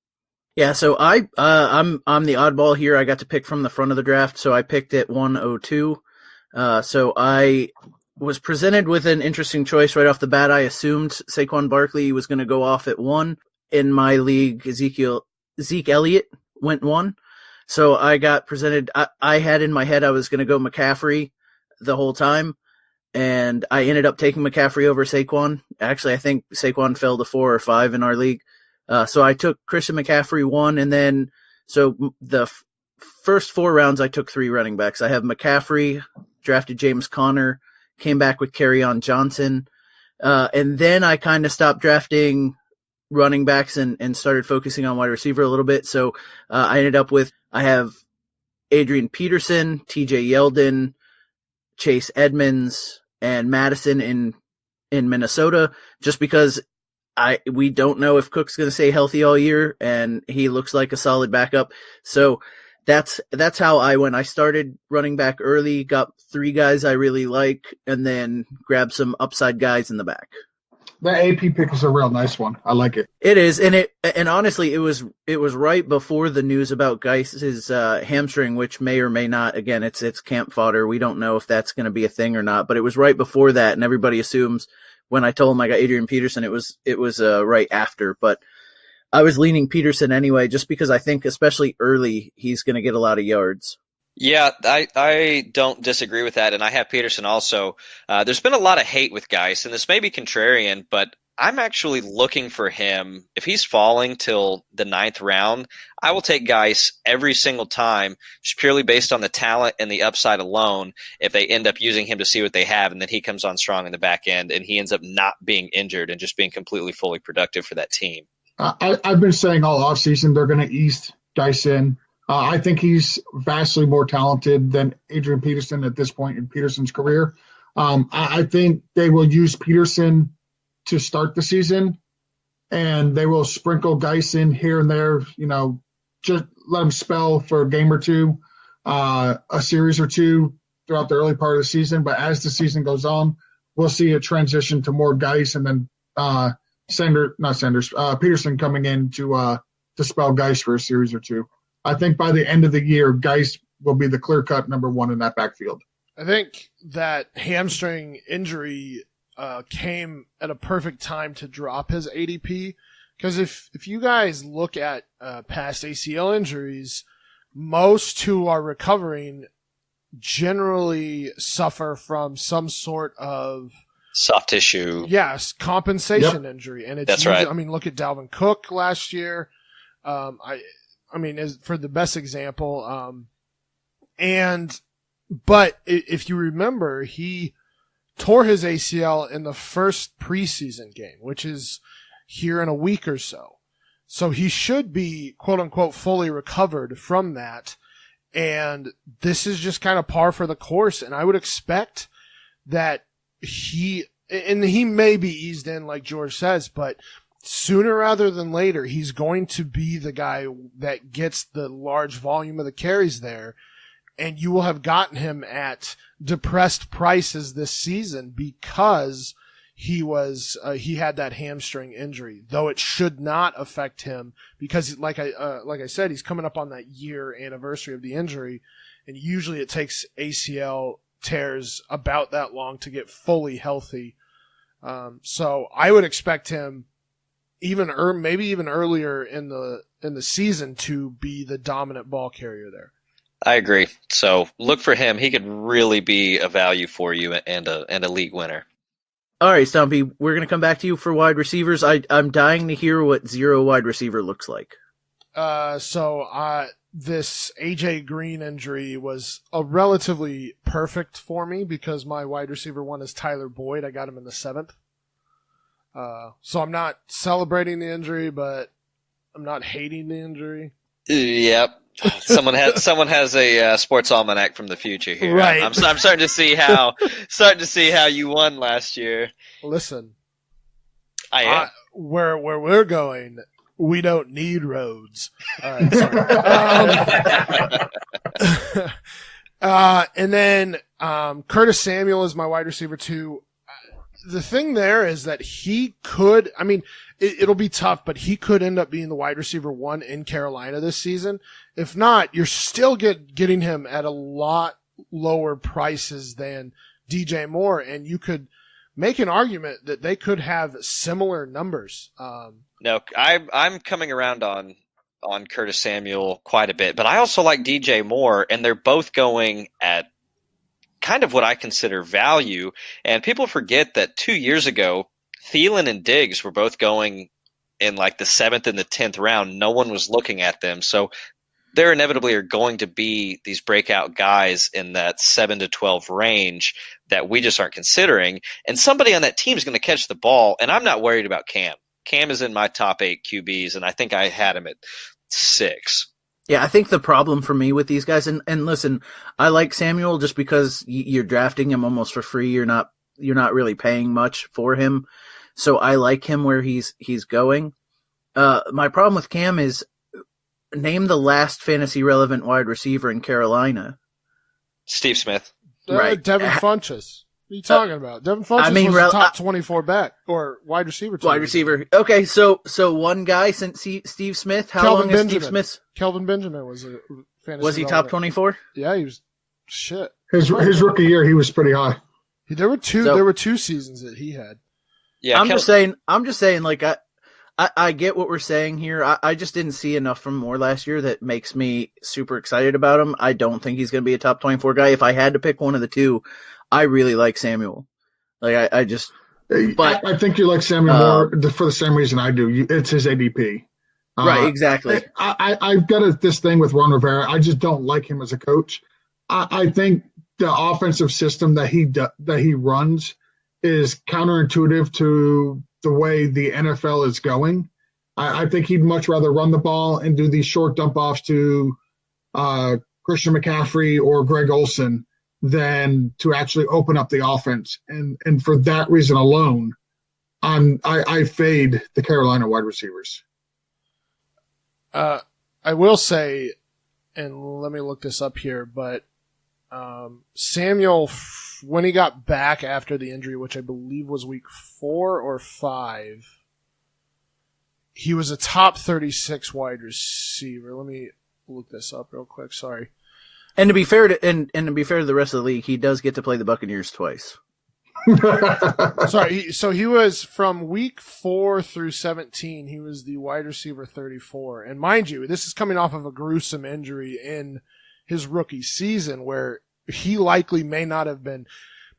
Yeah, so I'm the oddball here. I got to pick from the front of the draft, so I picked at 102. So I was presented with an interesting choice right off the bat. I assumed Saquon Barkley was going to go off at 1. In my league, Zeke Elliott went 1. So I got presented. I had in my head I was going to go McCaffrey the whole time, and I ended up taking McCaffrey over Saquon. Actually, I think Saquon fell to 4 or 5 in our league. So I took Christian McCaffrey 1, and then so the first 4 rounds I took 3 running backs. I have McCaffrey, drafted James Conner, came back with Kerryon Johnson, and then I kind of stopped drafting running backs and started focusing on wide receiver a little bit. So I ended up with, I have Adrian Peterson, TJ Yeldon, Chase Edmonds, and Madison in Minnesota, just because we don't know if Cook's going to stay healthy all year, and he looks like a solid backup. So that's how I went. I started running back early, got 3 guys I really like, and then grabbed some upside guys in the back. That AP pick is a real nice one. I like it. It is, and honestly, it was right before the news about Geis's hamstring, which may or may not. Again, it's camp fodder. We don't know if that's going to be a thing or not. But it was right before that, and everybody assumes when I told him I got Adrian Peterson, it was right after. But I was leaning Peterson anyway, just because I think, especially early, he's going to get a lot of yards. Yeah, I don't disagree with that, and I have Peterson also. There's been a lot of hate with Geis, and this may be contrarian, but I'm actually looking for him. If he's falling till the 9th round, I will take Geis every single time, just purely based on the talent and the upside alone, if they end up using him to see what they have, and then he comes on strong in the back end, and he ends up not being injured and just being completely fully productive for that team. I've been saying all offseason they're going to ease Geis in. I think he's vastly more talented than Adrian Peterson at this point in Peterson's career. I think they will use Peterson to start the season, and they will sprinkle Geis in here and there, just let him spell for a game or two, a series or two throughout the early part of the season. But as the season goes on, we'll see a transition to more Geis, and then Peterson coming in to spell Geis for a series or two. I think by the end of the year, Geis will be the clear-cut number 1 in that backfield. I think that hamstring injury came at a perfect time to drop his ADP, because if you guys look at past ACL injuries, most who are recovering generally suffer from some sort of soft tissue. Yes, compensation injury, and it's that's right. I mean, look at Dalvin Cook last year. I mean, as for the best example, but if you remember, he tore his ACL in the first preseason game, which is here in a week or so. So he should be, quote unquote, fully recovered from that. And this is just kind of par for the course. And I would expect that he may be eased in, like George says, but sooner rather than later, he's going to be the guy that gets the large volume of the carries there, and you will have gotten him at depressed prices this season because he had that hamstring injury, though it should not affect him because, like I said, he's coming up on that year anniversary of the injury, and usually it takes ACL tears about that long to get fully healthy. So I would expect him maybe even earlier in the season to be the dominant ball carrier there. I agree. So look for him. He could really be a value for you and a league winner. All right, Stompy, we're going to come back to you for wide receivers. I'm dying to hear what 0 wide receiver looks like. This AJ Green injury was a relatively perfect for me because my wide receiver 1 is Tyler Boyd. I got him in the 7th. So I'm not celebrating the injury, but I'm not hating the injury. Yep. Someone has a sports almanac from the future here. Right. I'm starting to see how you won last year. Listen, I am. Where we're going, we don't need roads. All right, sorry. And then Curtis Samuel is my wide receiver 2. The thing there is that he could, I mean, it'll be tough, but he could end up being the wide receiver 1 in Carolina this season. If not, you're still getting him at a lot lower prices than DJ Moore, and you could make an argument that they could have similar numbers. No, I'm coming around on Curtis Samuel quite a bit, but I also like DJ Moore, and they're both going at kind of what I consider value. And people forget that 2 years ago, Thielen and Diggs were both going in like the 7th and the 10th round. No one was looking at them. So there inevitably are going to be these breakout guys in that 7 to 12 range that we just aren't considering. And somebody on that team is going to catch the ball. And I'm not worried about Cam. Cam is in my top 8 QBs, and I think I had him at 6. Yeah, I think the problem for me with these guys, and listen, I like Samuel just because you're drafting him almost for free. You're not really paying much for him, so I like him where he's going. My problem with Cam is name the last fantasy relevant wide receiver in Carolina. Steve Smith. Right. Devin Funchess. What are you talking about? Devin Funchess was a top 24 back or wide receiver. Wide receiver. Okay, so one guy since Steve Smith. How Kelvin long is Benjamin. Steve Smith? Kelvin Benjamin was a fantasy. Was he top 24? Yeah, he was. Shit. His rookie year, he was pretty high. There were two seasons that he had. Yeah, I'm just saying. Like I get what we're saying here. I just didn't see enough from Moore last year that makes me super excited about him. I don't think he's going to be a top 24 guy. If I had to pick one of the two, I really like Samuel. Like I think you like Samuel more for the same reason I do. It's his ADP. Right, exactly. I've got this thing with Ron Rivera. I just don't like him as a coach. I think the offensive system that he runs is counterintuitive to the way the NFL is going. I think he'd much rather run the ball and do these short dump offs to Christian McCaffrey or Greg Olsen than to actually open up the offense. And for that reason alone, I fade the Carolina wide receivers. I will say, and let me look this up here, but Samuel, when he got back after the injury, which I believe was week 4 or 5, he was a top 36 wide receiver. Let me look this up real quick. Sorry. And to be fair to the rest of the league, he does get to play the Buccaneers twice. Sorry, so he was from week 4 through 17. He was the wide receiver 34, and mind you, this is coming off of a gruesome injury in his rookie season, where he likely may not have been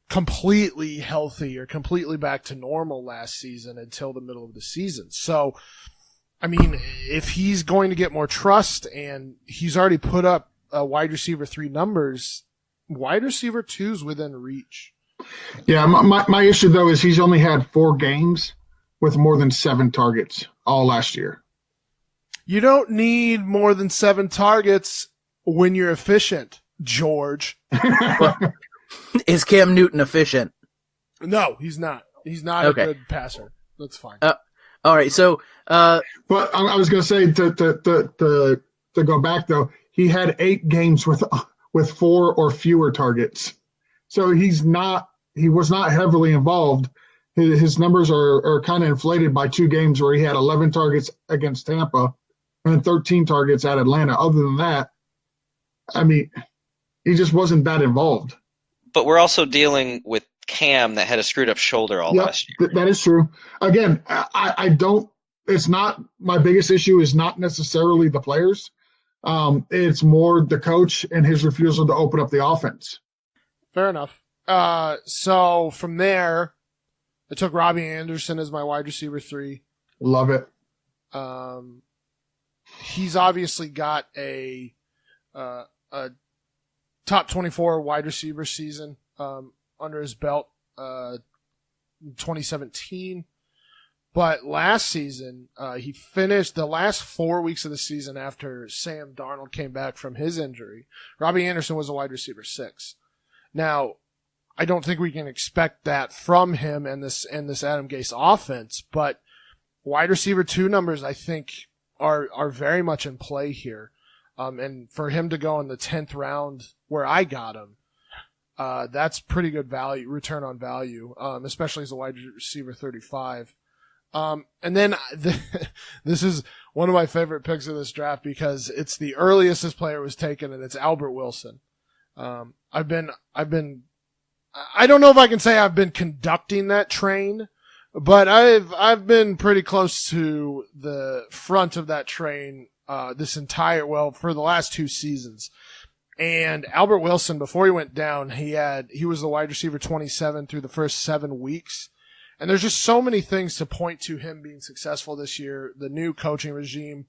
completely healthy or completely back to normal last season until the middle of the season. So, I mean, if he's going to get more trust, and he's already put up wide receiver 3 numbers, wide receiver 2's within reach. Yeah, my issue, though, is he's only had 4 games with more than 7 targets all last year. You don't need more than 7 targets when you're efficient, George. Is Cam Newton efficient? No, he's not. He's not a good passer. That's fine. All right, so but I was going to say to go back, though, he had 8 games with 4 or fewer targets. So he was not heavily involved. His numbers are kind of inflated by 2 games where he had 11 targets against Tampa and 13 targets at Atlanta. Other than that, I mean, he just wasn't that involved. But we're also dealing with Cam that had a screwed up shoulder all last year. That is true. Again, I don't. It's not my biggest issue. Is not necessarily the players. It's more the coach and his refusal to open up the offense. Fair enough. So from there, I took Robbie Anderson as my wide receiver 3. Love it. He's obviously got a top 24 wide receiver season under his belt, 2017. But last season, he finished the last 4 weeks of the season after Sam Darnold came back from his injury. Robbie Anderson was a wide receiver 6. Now, I don't think we can expect that from him and this Adam Gase offense, but wide receiver 2 numbers, I think, are very much in play here. And for him to go in the 10th round where I got him, that's pretty good value, return on value, especially as a wide receiver 35. And then this is one of my favorite picks of this draft because it's the earliest this player was taken, and it's Albert Wilson. I don't know if I can say I've been conducting that train, but I've been pretty close to the front of that train, for the last 2 seasons. And Albert Wilson, before he went down, he was the wide receiver 27 through the first 7 weeks. And there's just so many things to point to him being successful this year. The new coaching regime,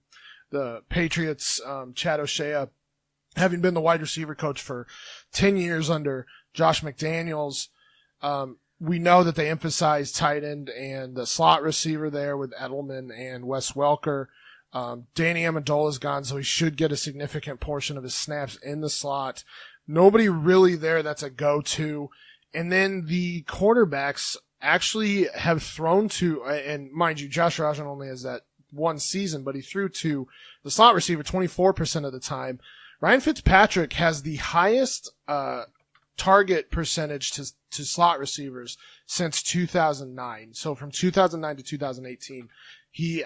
the Patriots, Chad O'Shea, having been the wide receiver coach for 10 years under Josh McDaniels. we know that they emphasize tight end and the slot receiver there with Edelman and Wes Welker. Danny Amendola's gone, so he should get a significant portion of his snaps in the slot. Nobody really there that's a go-to. And then the quarterbacks actually have thrown to, and mind you, Josh Rosen only has that one season, but he threw to the slot receiver 24% of the time. Ryan Fitzpatrick has the highest target percentage to slot receivers since 2009. So from 2009 to 2018, he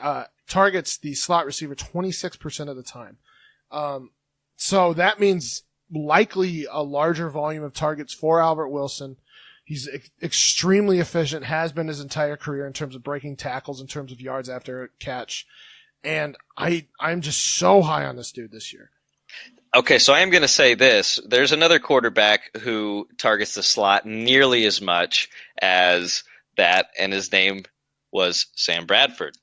targets the slot receiver 26% of the time. So that means likely a larger volume of targets for Albert Wilson. He's extremely efficient, has been his entire career in terms of breaking tackles, in terms of yards after a catch. And I'm just so high on this dude this year. Okay, so I am going to say this. There's another quarterback who targets the slot nearly as much as that, and his name was Sam Bradford.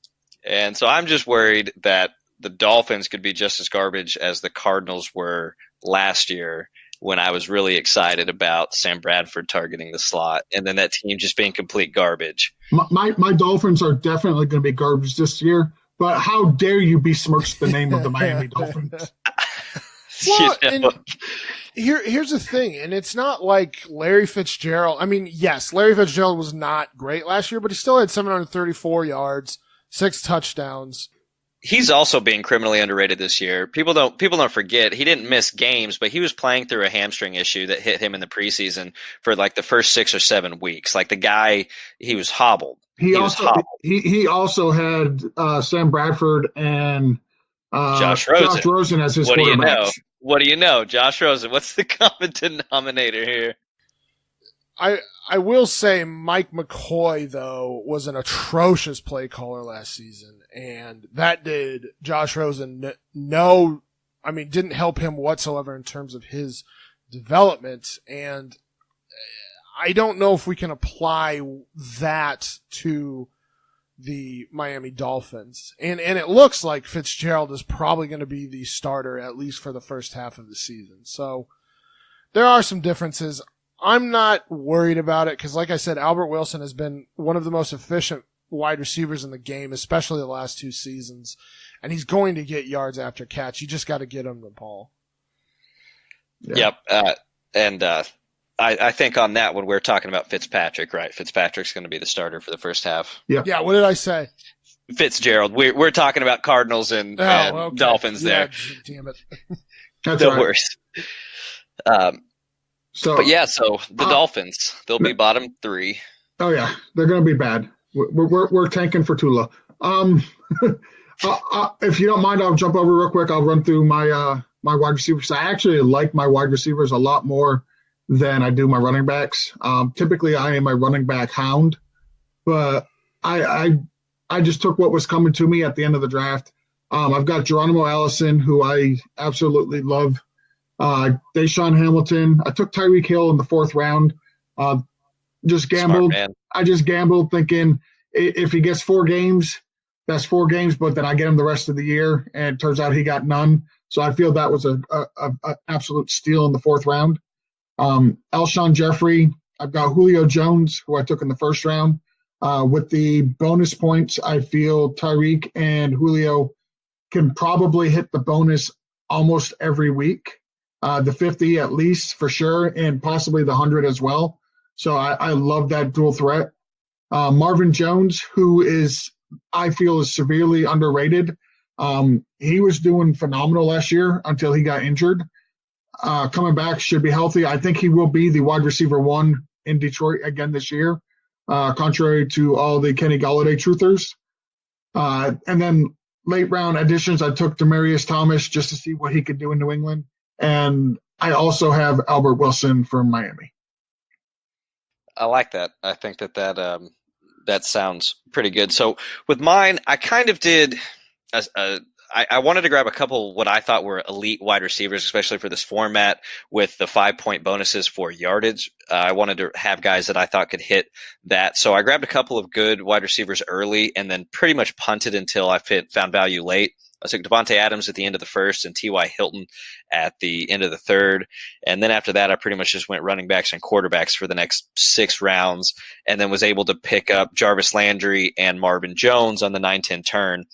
And so I'm just worried that the Dolphins could be just as garbage as the Cardinals were last year, when I was really excited about Sam Bradford targeting the slot, and then that team just being complete garbage. My Dolphins are definitely going to be garbage this year, but how dare you besmirch the name of the Miami Dolphins? Well, and here's the thing, and it's not like Larry Fitzgerald. I mean, yes, Larry Fitzgerald was not great last year, but he still had 734 yards, 6 touchdowns. He's also being criminally underrated this year. People don't forget he didn't miss games, but he was playing through a hamstring issue that hit him in the preseason for like the first 6 or 7 weeks. Like the guy, he was hobbled. He also had Sam Bradford and Josh Rosen as his quarterbacks. What do you know? Josh Rosen. What's the common denominator here? I will say Mike McCoy, though, was an atrocious play caller last season, and that did Josh Rosen didn't help him whatsoever in terms of his development, and I don't know if we can apply that to the Miami Dolphins. And it looks like Fitzgerald is probably going to be the starter, at least for the first half of the season. So there are some differences. I'm not worried about it because, like I said, Albert Wilson has been one of the most efficient wide receivers in the game, especially the last 2 seasons. And he's going to get yards after catch. You just got to get him the ball. Yeah. Yep. I think on that one, we're talking about Fitzpatrick, right? Fitzpatrick's going to be the starter for the first half. Yep. Yeah. What did I say? Fitzgerald. We're talking about Cardinals and okay. Dolphins there. Damn it. That's The right. worst. So the Dolphins, they'll be bottom 3. Oh yeah, they're going to be bad. We're tanking for Tula. If you don't mind, I'll jump over real quick. I'll run through my wide receivers. I actually like my wide receivers a lot more than I do my running backs. Typically, I am a running back hound, but I just took what was coming to me at the end of the draft. I've got Geronimo Allison, who I absolutely love. Deshaun Hamilton. I took Tyreek Hill in the 4th round. Just gambled. Smart man. I just gambled thinking if he gets 4 games, that's 4 games, but then I get him the rest of the year, and it turns out he got none. So I feel that was a absolute steal in the 4th round. Alshon Jeffrey. I've got Julio Jones, who I took in the 1st round. With the bonus points, I feel Tyreek and Julio can probably hit the bonus almost every week. The 50 at least for sure, and possibly the 100 as well. So I love that dual threat. Marvin Jones, who I feel is severely underrated. He was doing phenomenal last year until he got injured. Coming back, should be healthy. I think he will be the wide receiver 1 in Detroit again this year, contrary to all the Kenny Golladay truthers. And then late round additions, I took Demaryius Thomas just to see what he could do in New England. And I also have Albert Wilson from Miami. I like that. I think that sounds pretty good. So with mine, I kind of did I wanted to grab a couple what I thought were elite wide receivers, especially for this format with the 5-point bonuses for yardage. I wanted to have guys that I thought could hit that. So I grabbed a couple of good wide receivers early and then pretty much punted until I found value late. I took Devontae Adams at the end of the first and T.Y. Hilton at the end of the third. And then after that, I pretty much just went running backs and quarterbacks for the next 6 rounds, and then was able to pick up Jarvis Landry and Marvin Jones on the 9-10 turn.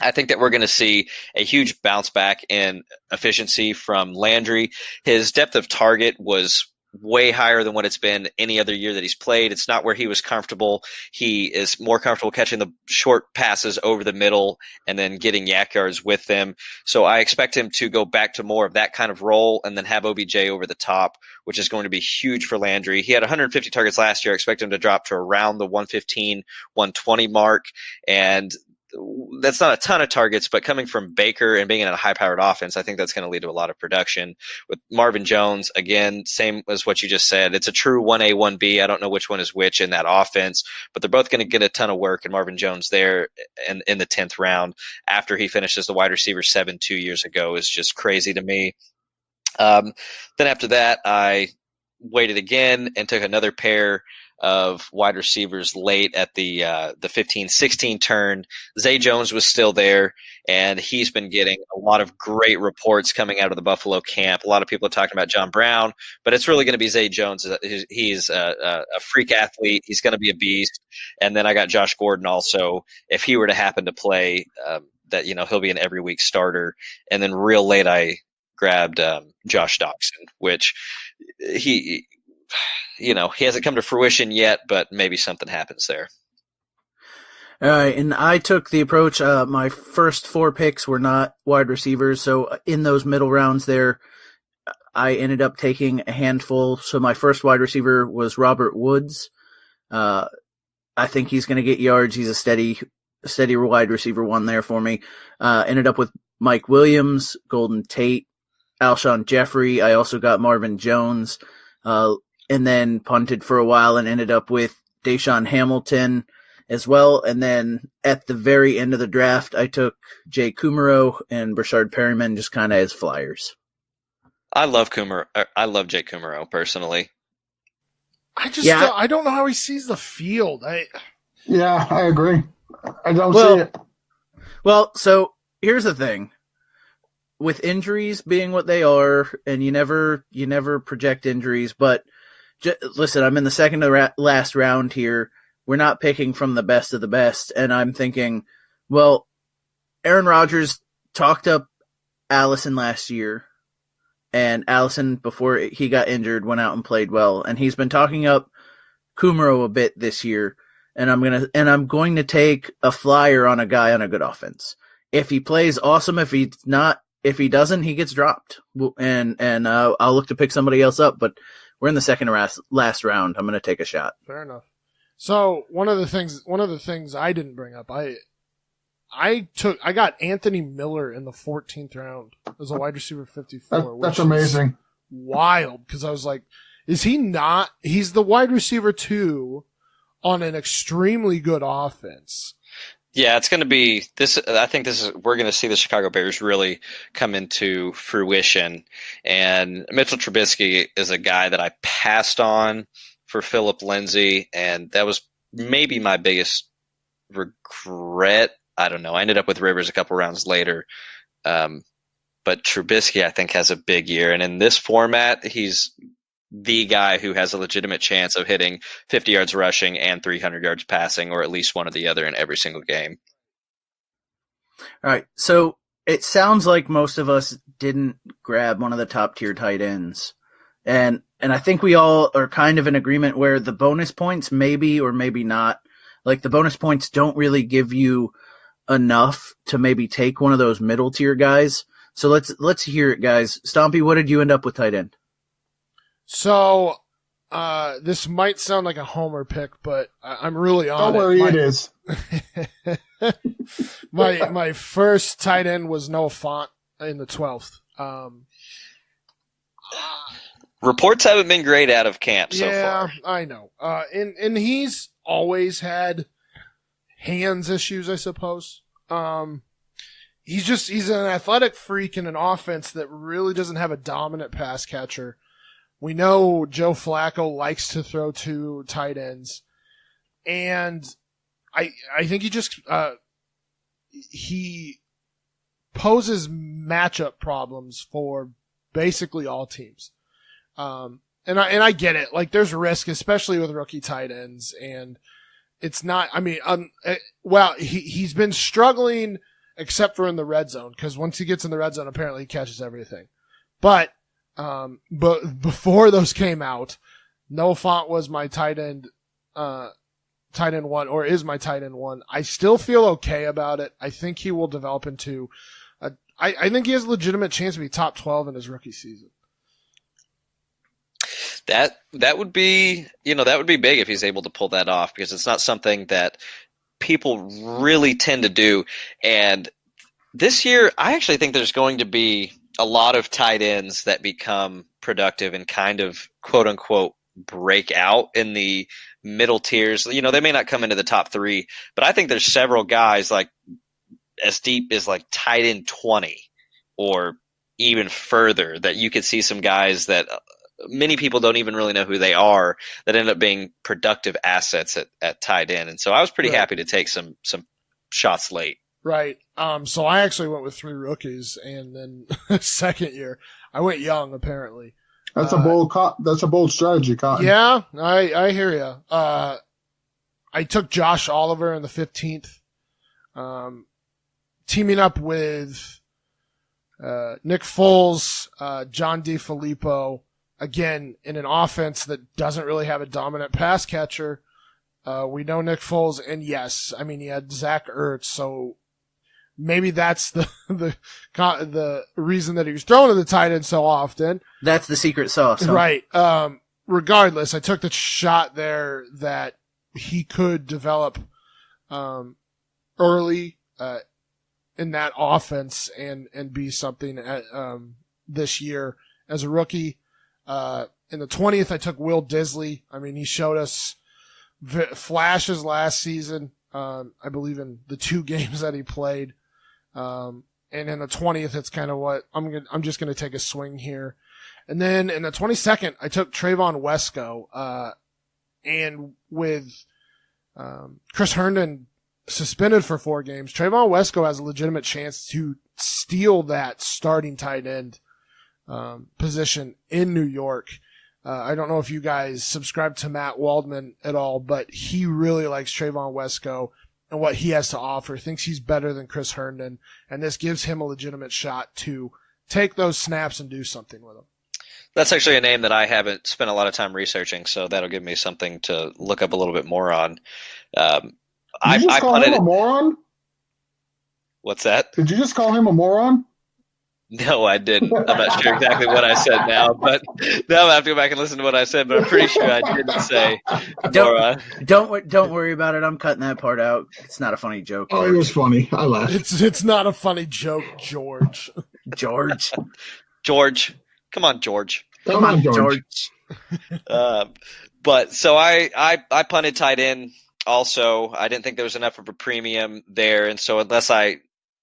I think that we're going to see a huge bounce back in efficiency from Landry. His depth of target was way higher than what it's been any other year that he's played. It's not where he was comfortable. He is more comfortable catching the short passes over the middle and then getting yak yards with them. So I expect him to go back to more of that kind of role and then have OBJ over the top, which is going to be huge for Landry. He had 150 targets last year. I expect him to drop to around the 115, 120 mark. And that's not a ton of targets, but coming from Baker and being in a high-powered offense, I think that's going to lead to a lot of production. With Marvin Jones, again, same as what you just said. It's a true 1A, 1B. I don't know which one is which in that offense, but they're both going to get a ton of work, and Marvin Jones there in the 10th round after he finishes the wide receiver 7 2 years ago is just crazy to me. Then after that, I waited again and took another pair of wide receivers late at the 15-16 turn. Zay Jones was still there, and he's been getting a lot of great reports coming out of the Buffalo camp. A lot of people are talking about John Brown, but it's really going to be Zay Jones. He's a freak athlete. He's going to be a beast. And then I got Josh Gordon also. If he were to happen to play, that he'll be an every week starter. And then real late, I grabbed Josh Doxson, which he hasn't come to fruition yet, but maybe something happens there. All right, and I took the approach. My first 4 picks were not wide receivers, so in those middle rounds there, I ended up taking a handful. So my first wide receiver was Robert Woods. I think he's going to get yards. He's a steady wide receiver 1 there for me. Ended up with Mike Williams, Golden Tate, Alshon Jeffrey. I also got Marvin Jones. And then punted for a while and ended up with Deshaun Hamilton as well. And then at the very end of the draft, I took Jay Kumaro and Brashard Perryman just kind of as flyers. I love Kumaro. I love Jay Kumaro personally. I don't know how he sees the field. I agree. I don't see it. Well, so here's the thing. With injuries being what they are, and you never project injuries, but listen, I'm in the second to last round here. We're not picking from the best of the best, and I'm thinking, well, Aaron Rodgers talked up Allison last year, and Allison, before he got injured, went out and played well, and he's been talking up Kumaro a bit this year, and I'm going to take a flyer on a guy on a good offense. If he plays, awesome. If he doesn't, he gets dropped, and I'll look to pick somebody else up. But we're in the second to last round. I'm going to take a shot. Fair enough. So one of the things I didn't bring up, I got Anthony Miller in the 14th round as a wide receiver 54. That's amazing. Wild, because I was like, is he not? He's the wide receiver 2 on an extremely good offense. Yeah, it's going to be this. I think we're going to see the Chicago Bears really come into fruition. And Mitchell Trubisky is a guy that I passed on for Phillip Lindsay, and that was maybe my biggest regret. I don't know. I ended up with Rivers a couple rounds later. But Trubisky, I think, has a big year. And in this format, he's the guy who has a legitimate chance of hitting 50 yards rushing and 300 yards passing, or at least one or the other in every single game. All right. So it sounds like most of us didn't grab one of the top tier tight ends. And I think we all are kind of in agreement where the bonus points maybe or maybe not, like the bonus points don't really give you enough to maybe take one of those middle tier guys. So let's hear it, guys. Stompy, what did you end up with tight end? So, this might sound like a homer pick, but I'm really on Don't worry, it is. My first tight end was Noah Fant in the 12th. Reports haven't been great out of camp so far. Yeah, I know. And he's always had hands issues, I suppose. He's an athletic freak in an offense that really doesn't have a dominant pass catcher. We know Joe Flacco likes to throw 2 tight ends, and I think he poses matchup problems for basically all teams. And I get it. Like, there's risk, especially with rookie tight ends, and it's not, I mean, he's been struggling except for in the red zone, because once he gets in the red zone, apparently he catches everything. But before those came out, Noah Fant was my tight end one, or is my tight end one. I still feel okay about it. I think he will develop into I think he has a legitimate chance to be top 12 in his rookie season. That would be, that would be big if he's able to pull that off, because it's not something that people really tend to do. And this year, I actually think there's going to be a lot of tight ends that become productive and kind of quote unquote break out in the middle tiers. They may not come into the top 3, but I think there's several guys like as deep as like tight end 20 or even further that you could see some guys that many people don't even really know who they are that end up being productive assets at tight end. And so I was pretty happy to take some shots late. Right. So I actually went with 3 rookies, and then second year I went young, apparently. That's a bold strategy, Cotton. Yeah, I hear you. I took Josh Oliver in the 15th, teaming up with Nick Foles, John DeFilippo, again, in an offense that doesn't really have a dominant pass catcher. We know Nick Foles, and yes, I mean, he had Zach Ertz, so maybe that's the reason that he was throwing to the tight end so often. That's the secret sauce. Huh? Right. Regardless, I took the shot there that he could develop early in that offense and be something this year as a rookie. In the 20th, I took Will Disley. I mean, he showed us flashes last season, I believe in the 2 games that he played. And in the 20th, it's kind of what I'm just going to take a swing here. And then in the 22nd, I took Trayvon Wesco, and with, Chris Herndon suspended for 4 games, Trayvon Wesco has a legitimate chance to steal that starting tight end, position in New York. I don't know if you guys subscribe to Matt Waldman at all, but he really likes Trayvon Wesco and what he has to offer, thinks he's better than Chris Herndon, and this gives him a legitimate shot to take those snaps and do something with them. That's actually a name that I haven't spent a lot of time researching, so that'll give me something to look up a little bit more on. Did you just call him a moron? What's that? Did you just call him a moron? No, I didn't. I'm not sure exactly what I said now, but now I have to go back and listen to what I said, but I'm pretty sure I didn't say moron. Don't worry about it. I'm cutting that part out. It's not a funny joke. Oh, it was funny. I laughed. It's not a funny joke, George. George. Come on, George. Come on, George. But so I punted tight end also. I didn't think there was enough of a premium there, and so unless I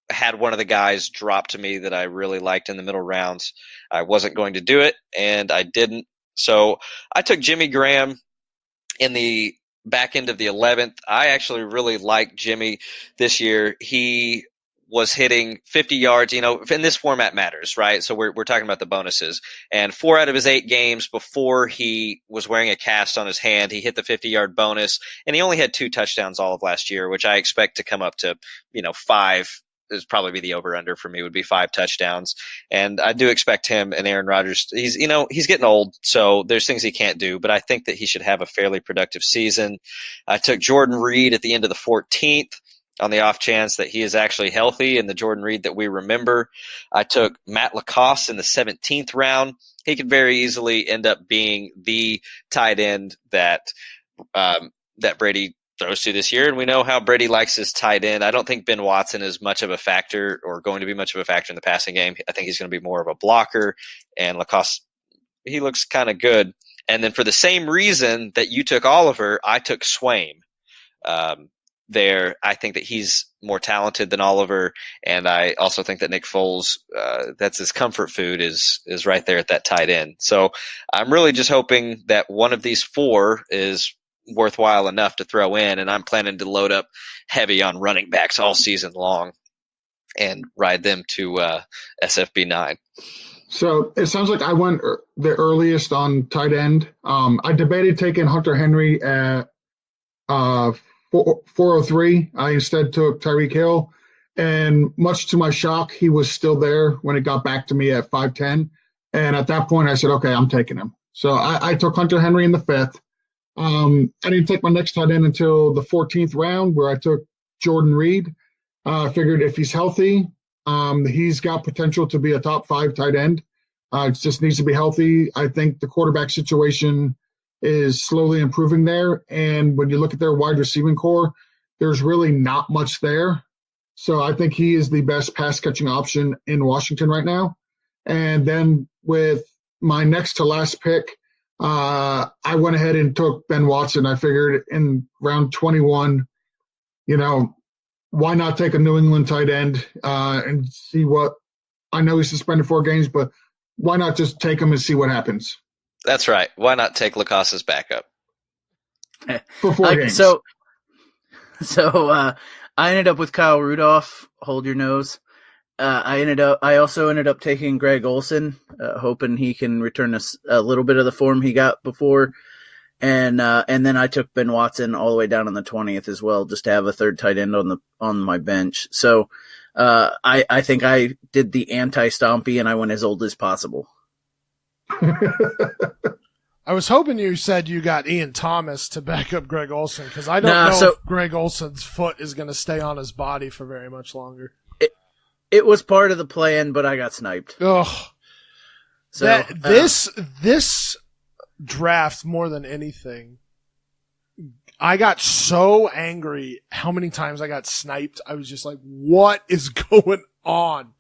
had one of the guys drop to me that I really liked in the middle rounds, I wasn't going to do it, and I didn't. So I took Jimmy Graham in the back end of the 11th. I actually really liked Jimmy this year. He was hitting 50 yards, in this format matters, right? So we're talking about the bonuses. And 4 out of his 8 games before he was wearing a cast on his hand, he hit the 50-yard bonus, and he only had 2 touchdowns all of last year, which I expect to come up to, 5. Is probably be the over-under for me, would be 5 touchdowns. And I do expect him and Aaron Rodgers. He's getting old, so there's things he can't do, but I think that he should have a fairly productive season. I took Jordan Reed at the end of the 14th on the off chance that he is actually healthy and the Jordan Reed that we remember. I took Matt Lacoste in the 17th round. He could very easily end up being the tight end that Brady throws to this year, and we know how Brady likes his tight end. I don't think Ben Watson is much of a factor or going to be much of a factor in the passing game. I think he's going to be more of a blocker, and Lacoste, he looks kind of good. And then for the same reason that you took Oliver, I took Swaim. There, I think that he's more talented than Oliver, and I also think that Nick Foles, that's his comfort food, is right there at that tight end. So I'm really just hoping that one of these 4 is worthwhile enough to throw in, and I'm planning to load up heavy on running backs all season long. and ride them to SFB9. So it sounds like I went the earliest on tight end. I debated taking Hunter Henry at 403. I instead took Tyreek Hill. And much to my shock, he was still there when it got back to me at 510. And at that point, I said, okay, I'm taking him. So I took Hunter Henry in the 5th. I didn't take my next tight end until the 14th round, where I took Jordan Reed. I figured if he's healthy, he's got potential to be a top 5 tight end. It just needs to be healthy. I think the quarterback situation is slowly improving there. And when you look at their wide receiving core, there's really not much there. So I think he is the best pass catching option in Washington right now. And then with my next to last pick, I went ahead and took Ben Watson. I figured in round 21, why not take a New England tight end and see what – I know he's suspended 4 games, but why not just take him and see what happens? That's right. Why not take Lacaste's backup? For 4 games. So I ended up with Kyle Rudolph. Hold your nose. I also ended up taking Greg Olsen, hoping he can return a little bit of the form he got before. And then I took Ben Watson all the way down on the 20th as well, just to have a third tight end on my bench. So I think I did the anti-Stompy, and I went as old as possible. I was hoping you said you got Ian Thomas to back up Greg Olsen, because I don't know if Greg Olsen's foot is going to stay on his body for very much longer. It was part of the plan, but I got sniped. Ugh. So this draft, more than anything, I got so angry how many times I got sniped. I was just like, what is going on?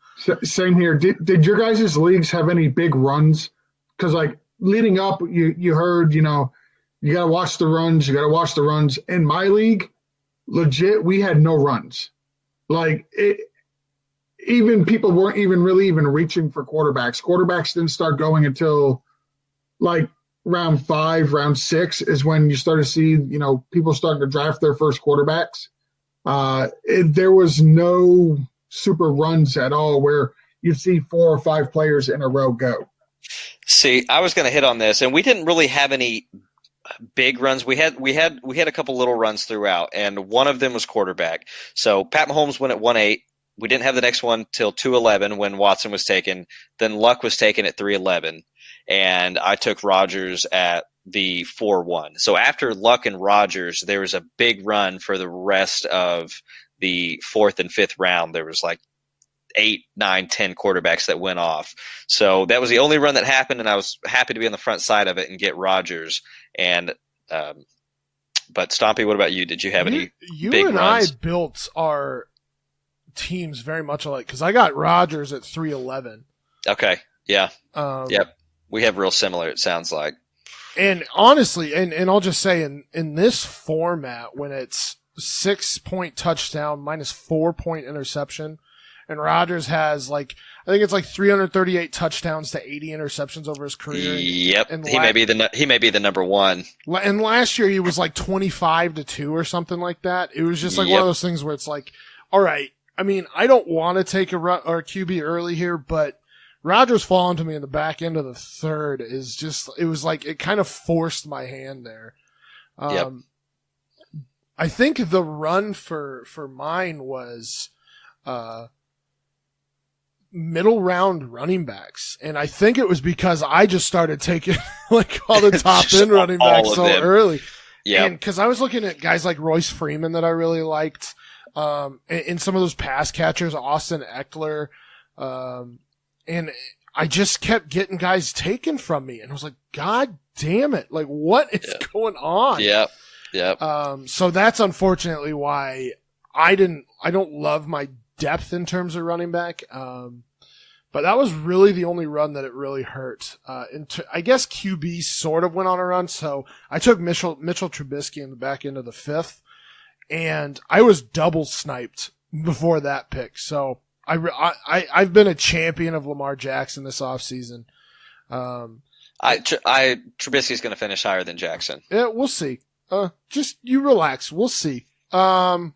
Same here. Did your guys' leagues have any big runs? Because leading up, you heard, you got to watch the runs. You got to watch the runs. In my league, legit, we had no runs. Even people weren't even reaching for quarterbacks. Quarterbacks didn't start going until round 5, round 6 is when you start to see, people starting to draft their first quarterbacks. There was no super runs at all where you see 4 or 5 players in a row go. See, I was going to hit on this, and we didn't really have any big runs. We had a couple little runs throughout, and one of them was quarterback. So Pat Mahomes went at 1-8. We didn't have the next one till 2-11 when Watson was taken. Then Luck was taken at 3-11, and I took Rodgers at the 4-1. So after Luck and Rodgers, there was a big run for the rest of the 4th and 5th round. There was 8, 9, 10 quarterbacks that went off. So that was the only run that happened, and I was happy to be on the front side of it and get Rodgers. And but Stompy, what about you? Did you have any big and runs? I built our teams very much alike, because I got Rodgers at 3-11. Okay, yeah, yep. We have real similar, it sounds like. And honestly, and I'll just say, in this format, when it's 6-point touchdown minus 4-point interception, and Rodgers has I think it's 338 touchdowns to 80 interceptions over his career. Yep, he may be the number one. And last year he was 25-2 or something like that. It was just one of those things where it's all right. I mean, I don't want to take a QB early here, but Rodgers falling to me in the back end of the 3rd is just, it was it kind of forced my hand there. Yep. I think the run for mine was, middle round running backs. And I think it was because I just started taking all the top end running backs so early. Yeah. And cause I was looking at guys like Royce Freeman that I really liked. And some of those pass catchers, Austin Eckler, and I just kept getting guys taken from me, and I was like, God damn it. What is going on? Yep. Yep. So that's unfortunately why I don't love my depth in terms of running back. But that was really the only run that it really hurt. I guess QB sort of went on a run. So I took Mitchell Trubisky in the back end of the 5th. And I was double sniped before that pick. So I've been a champion of Lamar Jackson this offseason. Trubisky's going to finish higher than Jackson. Yeah, we'll see. Just you relax. We'll see. But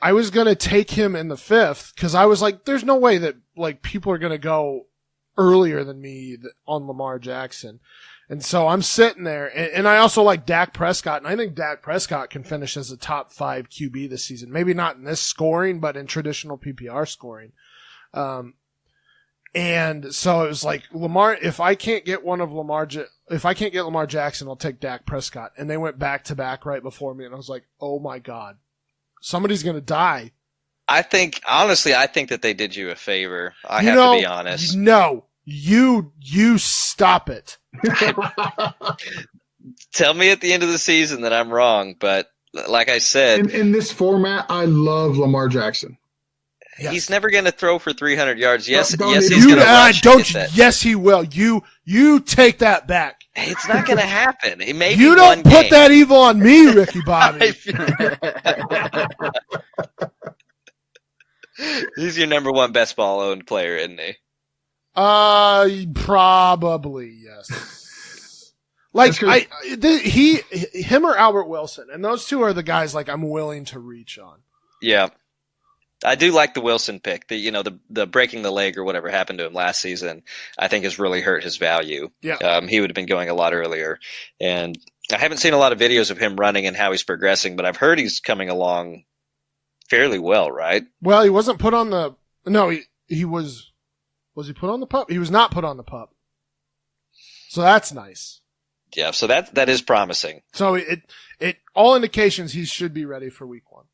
I was going to take him in the 5th because I was like, there's no way that like people are going to go earlier than me on Lamar Jackson. And so I'm sitting there, and I also like Dak Prescott, and I think Dak Prescott can finish as a top 5 QB this season. Maybe not in this scoring, but in traditional PPR scoring. And so it was like Lamar. If I can't get Lamar Jackson, I'll take Dak Prescott. And they went back to back right before me, and I was like, oh my god, somebody's gonna die. I think that they did you a favor. I have to be honest. No, you stop it. Tell me at the end of the season that I'm wrong, but like I said, in this format, I love Lamar Jackson. Yes. He's never going to throw for 300 yards. Yes, Don't he's you- going to rush. Yes, he will. You take that back. It's not going to happen. It may You be don't one put game. that evil on me, Ricky Bobby. He's your number one best ball owned player, isn't he? Probably yes. Like him or Albert Wilson, and those two are the guys like I'm willing to reach on. Yeah. I do like the Wilson pick. The breaking the leg or whatever happened to him last season, I think has really hurt his value. Yeah. He would have been going a lot earlier. And I haven't seen a lot of videos of him running and how he's progressing, but I've heard he's coming along fairly well, right? Well, he wasn't put on the he was he put on the pup? He was not put on the pup. So that's nice. Yeah, so that is promising. So it all indications he should be ready for week 1.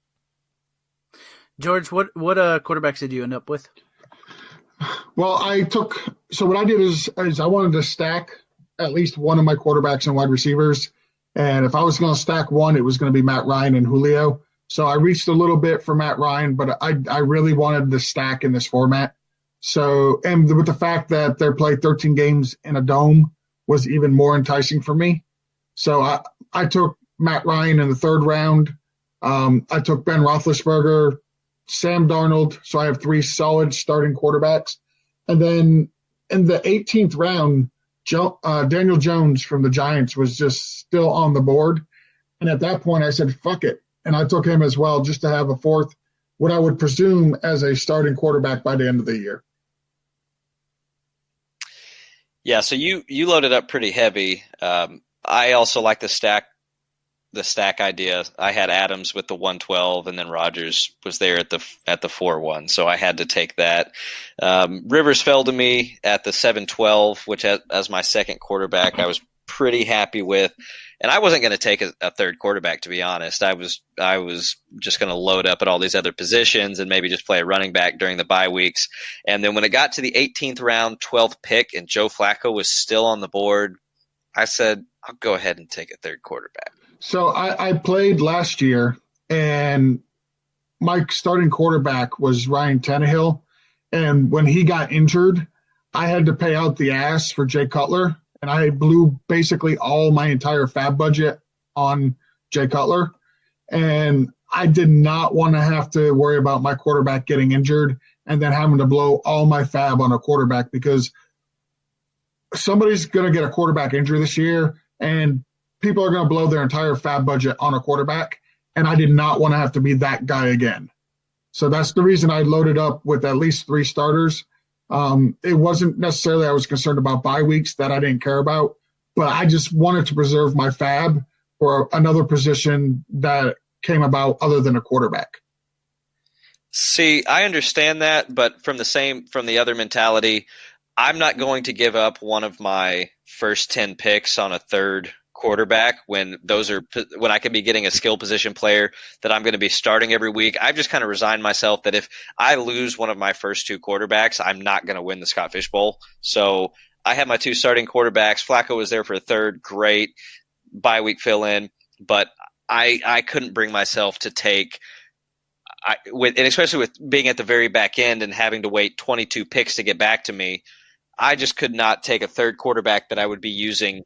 George, what quarterbacks did you end up with? Well, what I did is I wanted to stack at least one of my quarterbacks and wide receivers. And if I was going to stack one, it was going to be Matt Ryan and Julio. So I reached a little bit for Matt Ryan, but I really wanted to stack in this format. So, and with the fact that they're played 13 games in a dome was even more enticing for me. So I took Matt Ryan in the 3rd round. I took Ben Roethlisberger, Sam Darnold. So I have 3 solid starting quarterbacks. And then in the 18th round, Daniel Jones from the Giants was just still on the board. And at that point I said, fuck it. And I took him as well just to have a 4th, what I would presume as a starting quarterback by the end of the year. Yeah, so you loaded up pretty heavy. I also like the stack idea. I had Adams with the 112, and then Rodgers was there at the 4-1, so I had to take that. Rivers fell to me at the 7-12, which as my second quarterback, I was pretty happy with. And I wasn't going to take a 3rd quarterback, to be honest. I was just going to load up at all these other positions and maybe just play a running back during the bye weeks. And then when it got to the 18th round, 12th pick, and Joe Flacco was still on the board, I said, I'll go ahead and take a 3rd quarterback. So I played last year, and my starting quarterback was Ryan Tannehill. And when he got injured, I had to pay out the ass for Jay Cutler. And I blew basically all my entire fab budget on Jay Cutler. And I did not want to have to worry about my quarterback getting injured and then having to blow all my fab on a quarterback, because somebody's going to get a quarterback injury this year and people are going to blow their entire fab budget on a quarterback. And I did not want to have to be that guy again. So that's the reason I loaded up with at least 3 starters. It wasn't necessarily I was concerned about bye weeks that I didn't care about, but I just wanted to preserve my fab for another position that came about other than a quarterback. See, I understand that, but from the other mentality, I'm not going to give up one of my first 10 picks on a 3rd quarterback when I could be getting a skill position player that I'm going to be starting every week. I've just kind of resigned myself that if I lose one of my first 2 quarterbacks, I'm not going to win the Scott Fish Bowl. So I have my 2 starting quarterbacks. Flacco was there for a 3rd. Great. Bye week fill in. But I couldn't bring myself to take and especially with being at the very back end and having to wait 22 picks to get back to me, I just could not take a 3rd quarterback that I would be using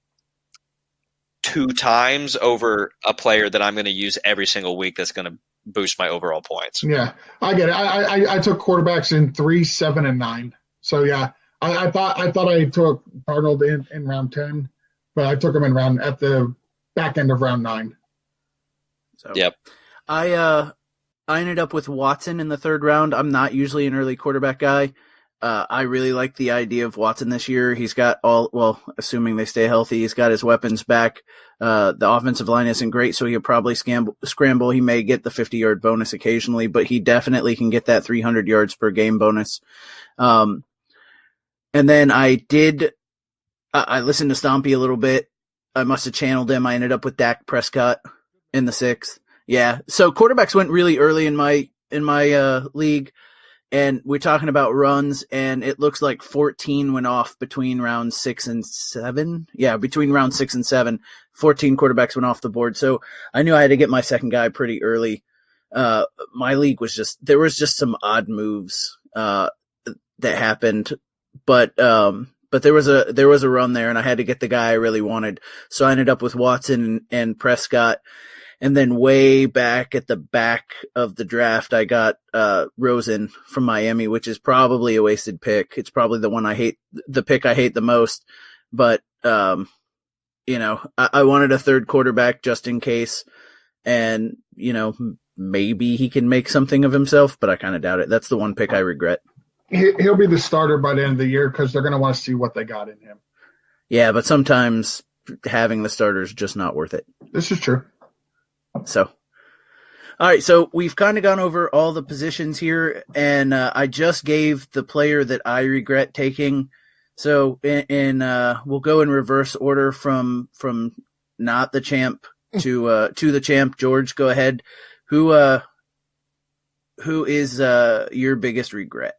2 times over a player that I'm going to use every single week that's going to boost my overall points. Yeah, I get it. I took quarterbacks in 3, 7, and 9. So yeah, I thought I took Darnold in round 10, but I took him at the back end of round 9. So yep. I I ended up with Watson in the third round. I'm not usually an early quarterback guy. I really like the idea of Watson this year. He's got assuming they stay healthy, he's got his weapons back. The offensive line isn't great, so he'll probably scramble. He may get the 50-yard bonus occasionally, but he definitely can get that 300 yards per game bonus. And then I listened to Stompy a little bit. I must have channeled him. I ended up with Dak Prescott in the 6th. Yeah. So quarterbacks went really early in my league. And we're talking about runs, and it looks like 14 went off between round 6 and 7. Yeah, between round 6 and 7, 14 quarterbacks went off the board. So I knew I had to get my second guy pretty early. My league there was just some odd moves that happened, but there was a run there, and I had to get the guy I really wanted. So I ended up with Watson and Prescott. And then way back at the back of the draft, I got Rosen from Miami, which is probably a wasted pick. It's probably the pick I hate the most. But, I wanted a third quarterback just in case. And, maybe he can make something of himself, but I kind of doubt it. That's the one pick I regret. He'll be the starter by the end of the year because they're going to want to see what they got in him. Yeah, but sometimes having the starter is just not worth it. This is true. So, all right. So we've kind of gone over all the positions here, and I just gave the player that I regret taking. So, we'll go in reverse order from not the champ to the champ. George, go ahead. Who is your biggest regret?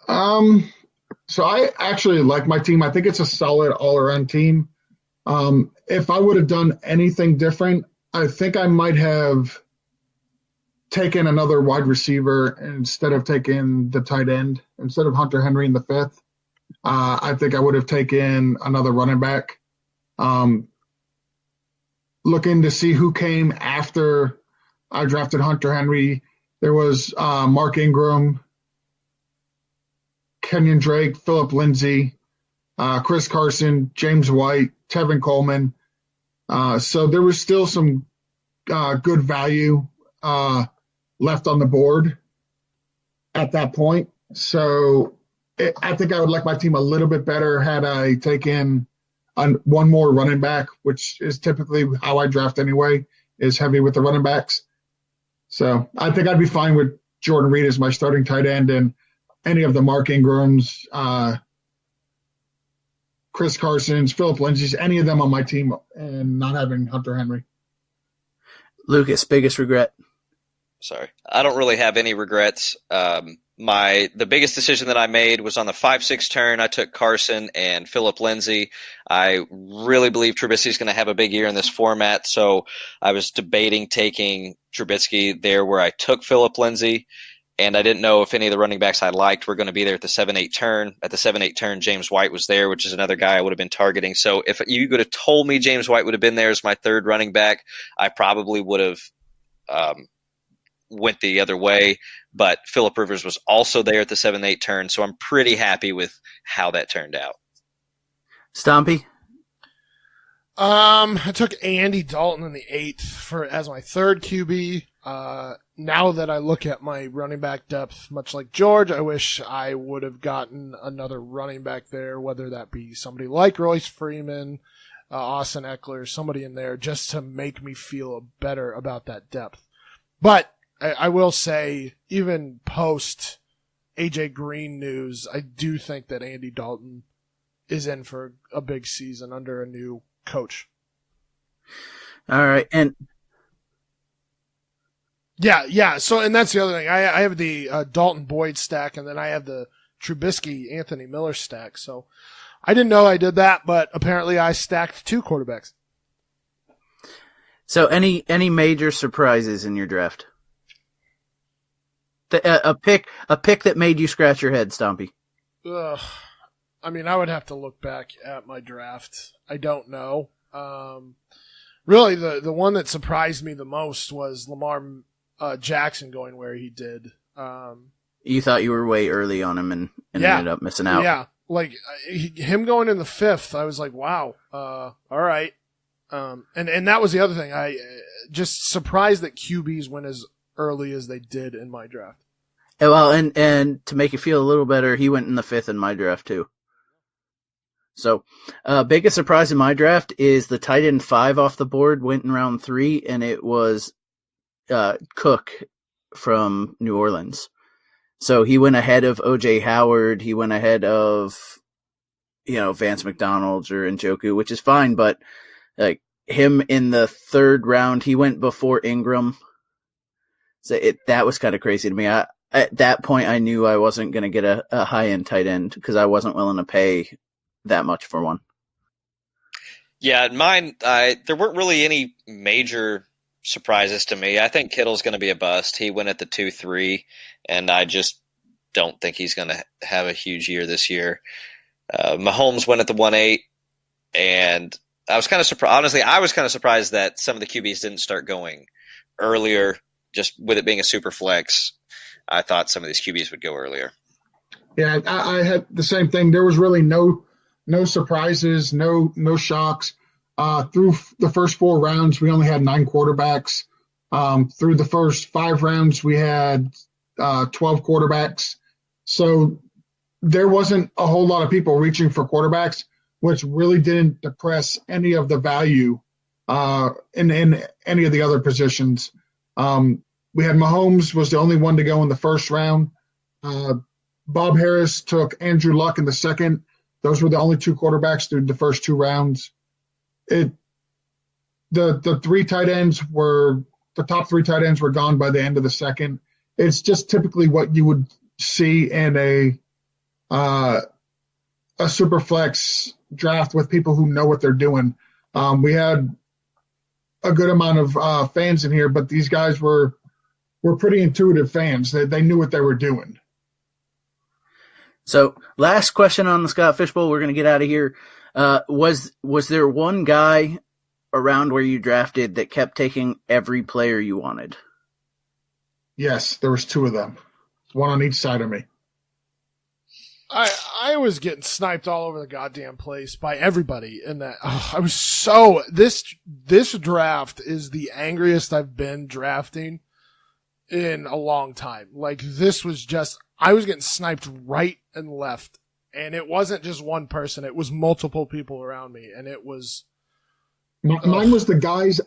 So I actually like my team. I think it's a solid all-around team. If I would have done anything different, I think I might have taken another wide receiver instead of taking the tight end. Instead of Hunter Henry in the 5th, I think I would have taken another running back. Looking to see who came after I drafted Hunter Henry, there was Mark Ingram, Kenyon Drake, Philip Lindsay, Chris Carson, James White, Tevin Coleman. So there was still some good value left on the board at that point. So I think I would like my team a little bit better had I taken one more running back, which is typically how I draft anyway, is heavy with the running backs. So I think I'd be fine with Jordan Reed as my starting tight end and any of the Mark Ingrams, Chris Carson's, Philip Lindsay's, any of them on my team, and not having Hunter Henry. Lucas, biggest regret? Sorry. I don't really have any regrets. The biggest decision that I made was on the 5-6 turn. I took Carson and Philip Lindsay. I really believe Trubisky's going to have a big year in this format, so I was debating taking Trubisky there where I took Philip Lindsay. And I didn't know if any of the running backs I liked were going to be there at the 7-8 turn. At the 7-8 turn, James White was there, which is another guy I would have been targeting. So if you could have told me James White would have been there as my third running back, I probably would have went the other way. But Phillip Rivers was also there at the 7-8 turn, so I'm pretty happy with how that turned out. Stompy? I took Andy Dalton in the 8th as my third QB. Now that I look at my running back depth, much like George, I wish I would have gotten another running back there, whether that be somebody like Royce Freeman, Austin Eckler, somebody in there, just to make me feel better about that depth. But I will say, even post AJ Green news, I do think that Andy Dalton is in for a big season under a new coach. All right, and yeah. So, and that's the other thing. I have the Dalton Boyd stack, and then I have the Trubisky Anthony Miller stack. So, I didn't know I did that, but apparently I stacked 2 quarterbacks. So, any major surprises in your draft? A pick that made you scratch your head, Stompy. I mean, I would have to look back at my draft. I don't know. Really, the one that surprised me the most was Lamar Jackson going where he did. You thought you were way early on him and ended up missing out. Yeah, like him going in the 5th, I was like, wow, all right. And that was the other thing. I just surprised that QBs went as early as they did in my draft. Well, and to make you feel a little better, he went in the 5th in my draft too. So, biggest surprise in my draft is the tight end 5 off the board went in round 3, and it was Cook from New Orleans. So he went ahead of O.J. Howard. He went ahead of, Vance McDonald's or Njoku, which is fine. But like him in the 3rd round, he went before Ingram. So that was kind of crazy to me. At that point, I knew I wasn't going to get a high-end tight end because I wasn't willing to pay that much for one. Yeah, mine, there weren't really any major surprises to me. I think Kittle's going to be a bust. He went at the 2-3, and I just don't think he's going to have a huge year this year. Mahomes went at the 1-8, and I was kind of surprised. Honestly, I was kind of surprised that some of the QBs didn't start going earlier, just with it being a super flex. I thought some of these QBs would go earlier. Yeah, I had the same thing. There was really no surprises, no shocks. Through the first 4 rounds, we only had 9 quarterbacks. Through the first 5 rounds, we had 12 quarterbacks. So there wasn't a whole lot of people reaching for quarterbacks, which really didn't depress any of the value in any of the other positions. We had Mahomes was the only one to go in the 1st round. Bob Harris took Andrew Luck in the 2nd. Those were the only 2 quarterbacks through the first 2 rounds. The top 3 tight ends were gone by the end of the 2nd. It's just typically what you would see in a super flex draft with people who know what they're doing. We had a good amount of fans in here, but these guys were pretty intuitive fans. They knew what they were doing. So, last question on the Scott Fishbowl. We're going to get out of here. Was there one guy around where you drafted that kept taking every player you wanted? Yes, there was 2 of them, one on each side of me. I was getting sniped all over the goddamn place by everybody in that. This draft is the angriest I've been drafting in a long time. Like, this was just, I was getting sniped right and left, and it wasn't just one person, it was multiple people around me, and it was mine was the guys.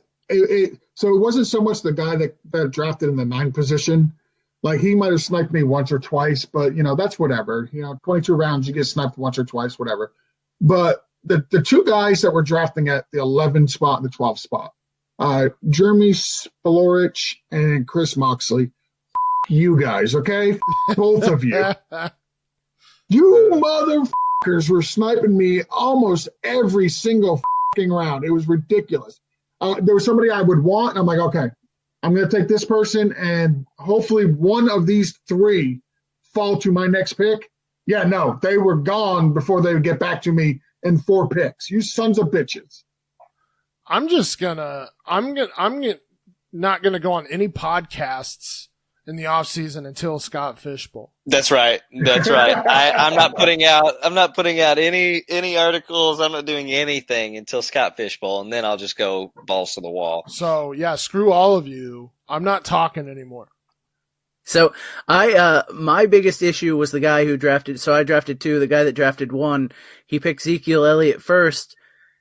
So it wasn't so much the guy that drafted in the 9 position. Like, he might have sniped me once or twice, but that's whatever. 22 rounds, you get sniped once or twice, whatever. But the 2 guys that were drafting at the 11 spot and the 12 spot, Jeremy Spilorich and Chris Moxley. You guys, okay? Both of you. You motherfuckers were sniping me almost every single round. It was ridiculous. There was somebody I would want, and I'm like, okay, I'm going to take this person, and hopefully one of these 3 fall to my next pick. Yeah, no, they were gone before they would get back to me in 4 picks. You sons of bitches. I'm not gonna go on any podcasts in the off season until Scott Fishbowl. That's right. I'm not putting out any articles. I'm not doing anything until Scott Fishbowl, and then I'll just go balls to the wall. So yeah, screw all of you. I'm not talking anymore. So my biggest issue was the guy who drafted. So I drafted 2. The guy that drafted 1, he picked Ezekiel Elliott first,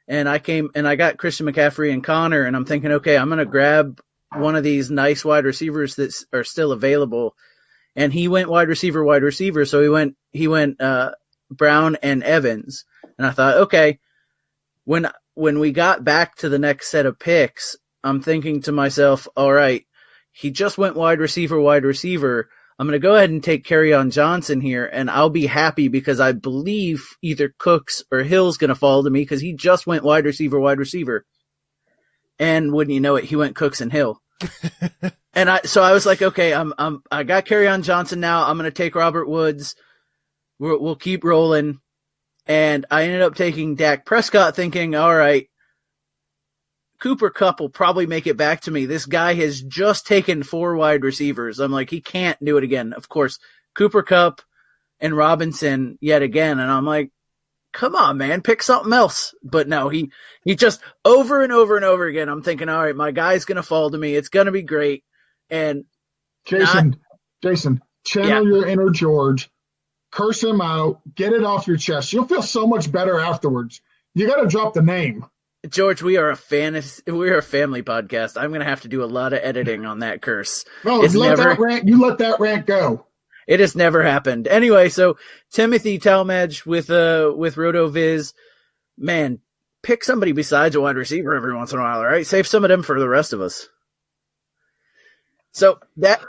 and I got Christian McCaffrey and Connor, and I'm thinking, okay, I'm gonna grab one of these nice wide receivers that are still available. And he went wide receiver. So he went Brown and Evans. And I thought, okay, when we got back to the next set of picks, I'm thinking to myself, all right, he just went wide receiver. I'm going to go ahead and take Kerryon Johnson here, and I'll be happy because I believe either Cooks or Hill's going to fall to me because he just went wide receiver. And wouldn't you know it, he went Cooks and Hill. And I was like, okay, I got Kerryon Johnson now. I'm going to take Robert Woods. We'll keep rolling. And I ended up taking Dak Prescott thinking, all right, Cooper Kupp will probably make it back to me. This guy has just taken 4 wide receivers. I'm like, he can't do it again. Of course, Cooper Kupp and Robinson yet again. And I'm like, come on, man, pick something else. But no, he just over and over and over again. I'm thinking, all right, my guy's going to fall to me. It's going to be great. And Jason, channel your inner George, curse him out, get it off your chest. You'll feel so much better afterwards. You got to drop the name. George, we are a family podcast. I'm going to have to do a lot of editing on that curse. No, you let that rant go. It has never happened. Anyway, so Timothy Talmadge with RotoViz, man, pick somebody besides a wide receiver every once in a while, all right? Save some of them for the rest of us. So that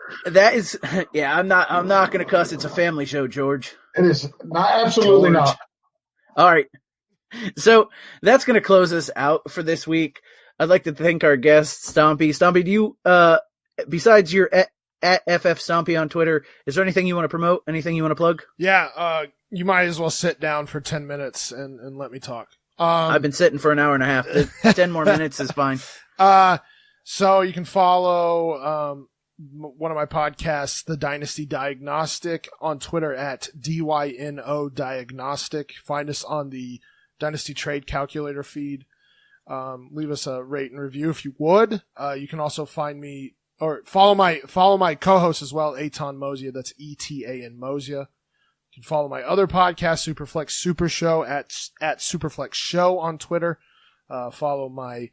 is, yeah, I'm not going to cuss. It's a family show, George. It is not, absolutely George. not. All right. So that's going to close us out for this week. I'd like to thank our guest, Stompy. Stompy, do you, besides your at FF Stompy on Twitter, is there anything you want to promote? Anything you want to plug? Yeah, you might as well sit down for 10 minutes and let me talk. I've been sitting for an hour and a half. 10 more minutes is fine. So you can follow one of my podcasts, The Dynasty Diagnostic, on Twitter at DYNO Diagnostic. Find us on the Dynasty Trade Calculator feed. Leave us a rate and review if you would. You can also find me or follow my co-host as well, Eitan Mosia. That's ETAN Mosia. You can follow my other podcast, Superflex Super Show, at Superflex Show on Twitter. Follow my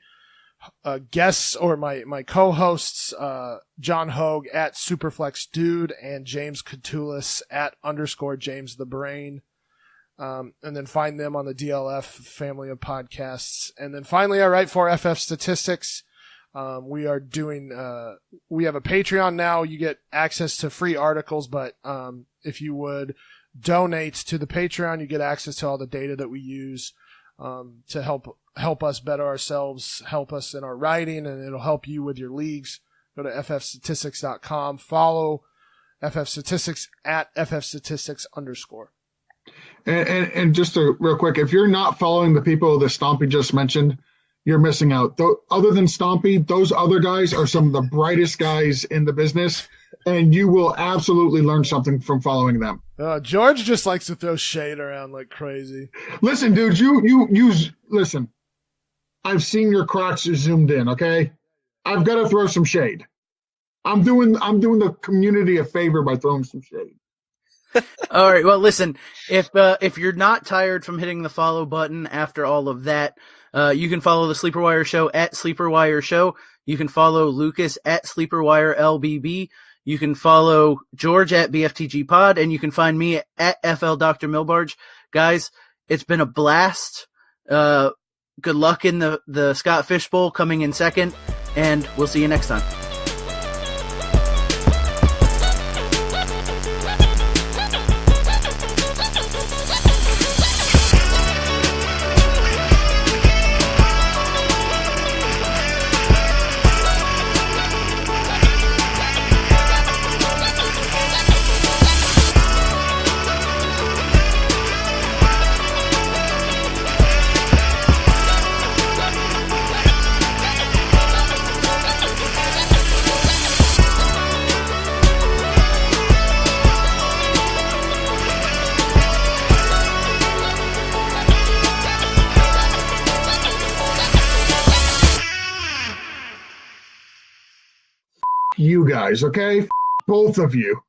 guests or my co-hosts, John Hogue at Superflex Dude and James Catullus at _James the Brain. And then find them on the DLF family of podcasts. And then finally, I write for FF Statistics. We have a Patreon now. You get access to free articles, but if you would donate to the Patreon, you get access to all the data that we use to help us better ourselves, help us in our writing, and it'll help you with your leagues. Go to ffstatistics.com. Follow FF Statistics at ffstatistics_. And just real quick, if you're not following the people that Stompy just mentioned, you're missing out. Other than Stompy, those other guys are some of the brightest guys in the business, and you will absolutely learn something from following them. George just likes to throw shade around like crazy. Listen, dude, listen. I've seen your crotch zoomed in, okay? I've got to throw some shade. I'm doing the community a favor by throwing some shade. All right. Well, listen, if you're not tired from hitting the follow button after all of that, you can follow the Sleeper Wire Show at Sleeper Wire Show. You can follow Lucas at Sleeper Wire LBB. You can follow George at BFTG Pod, and you can find me at FL Dr. Milbarge. Guys, it's been a blast. Good luck in the Scott Fish Bowl coming in second, and we'll see you next time. You guys, okay? Both of you.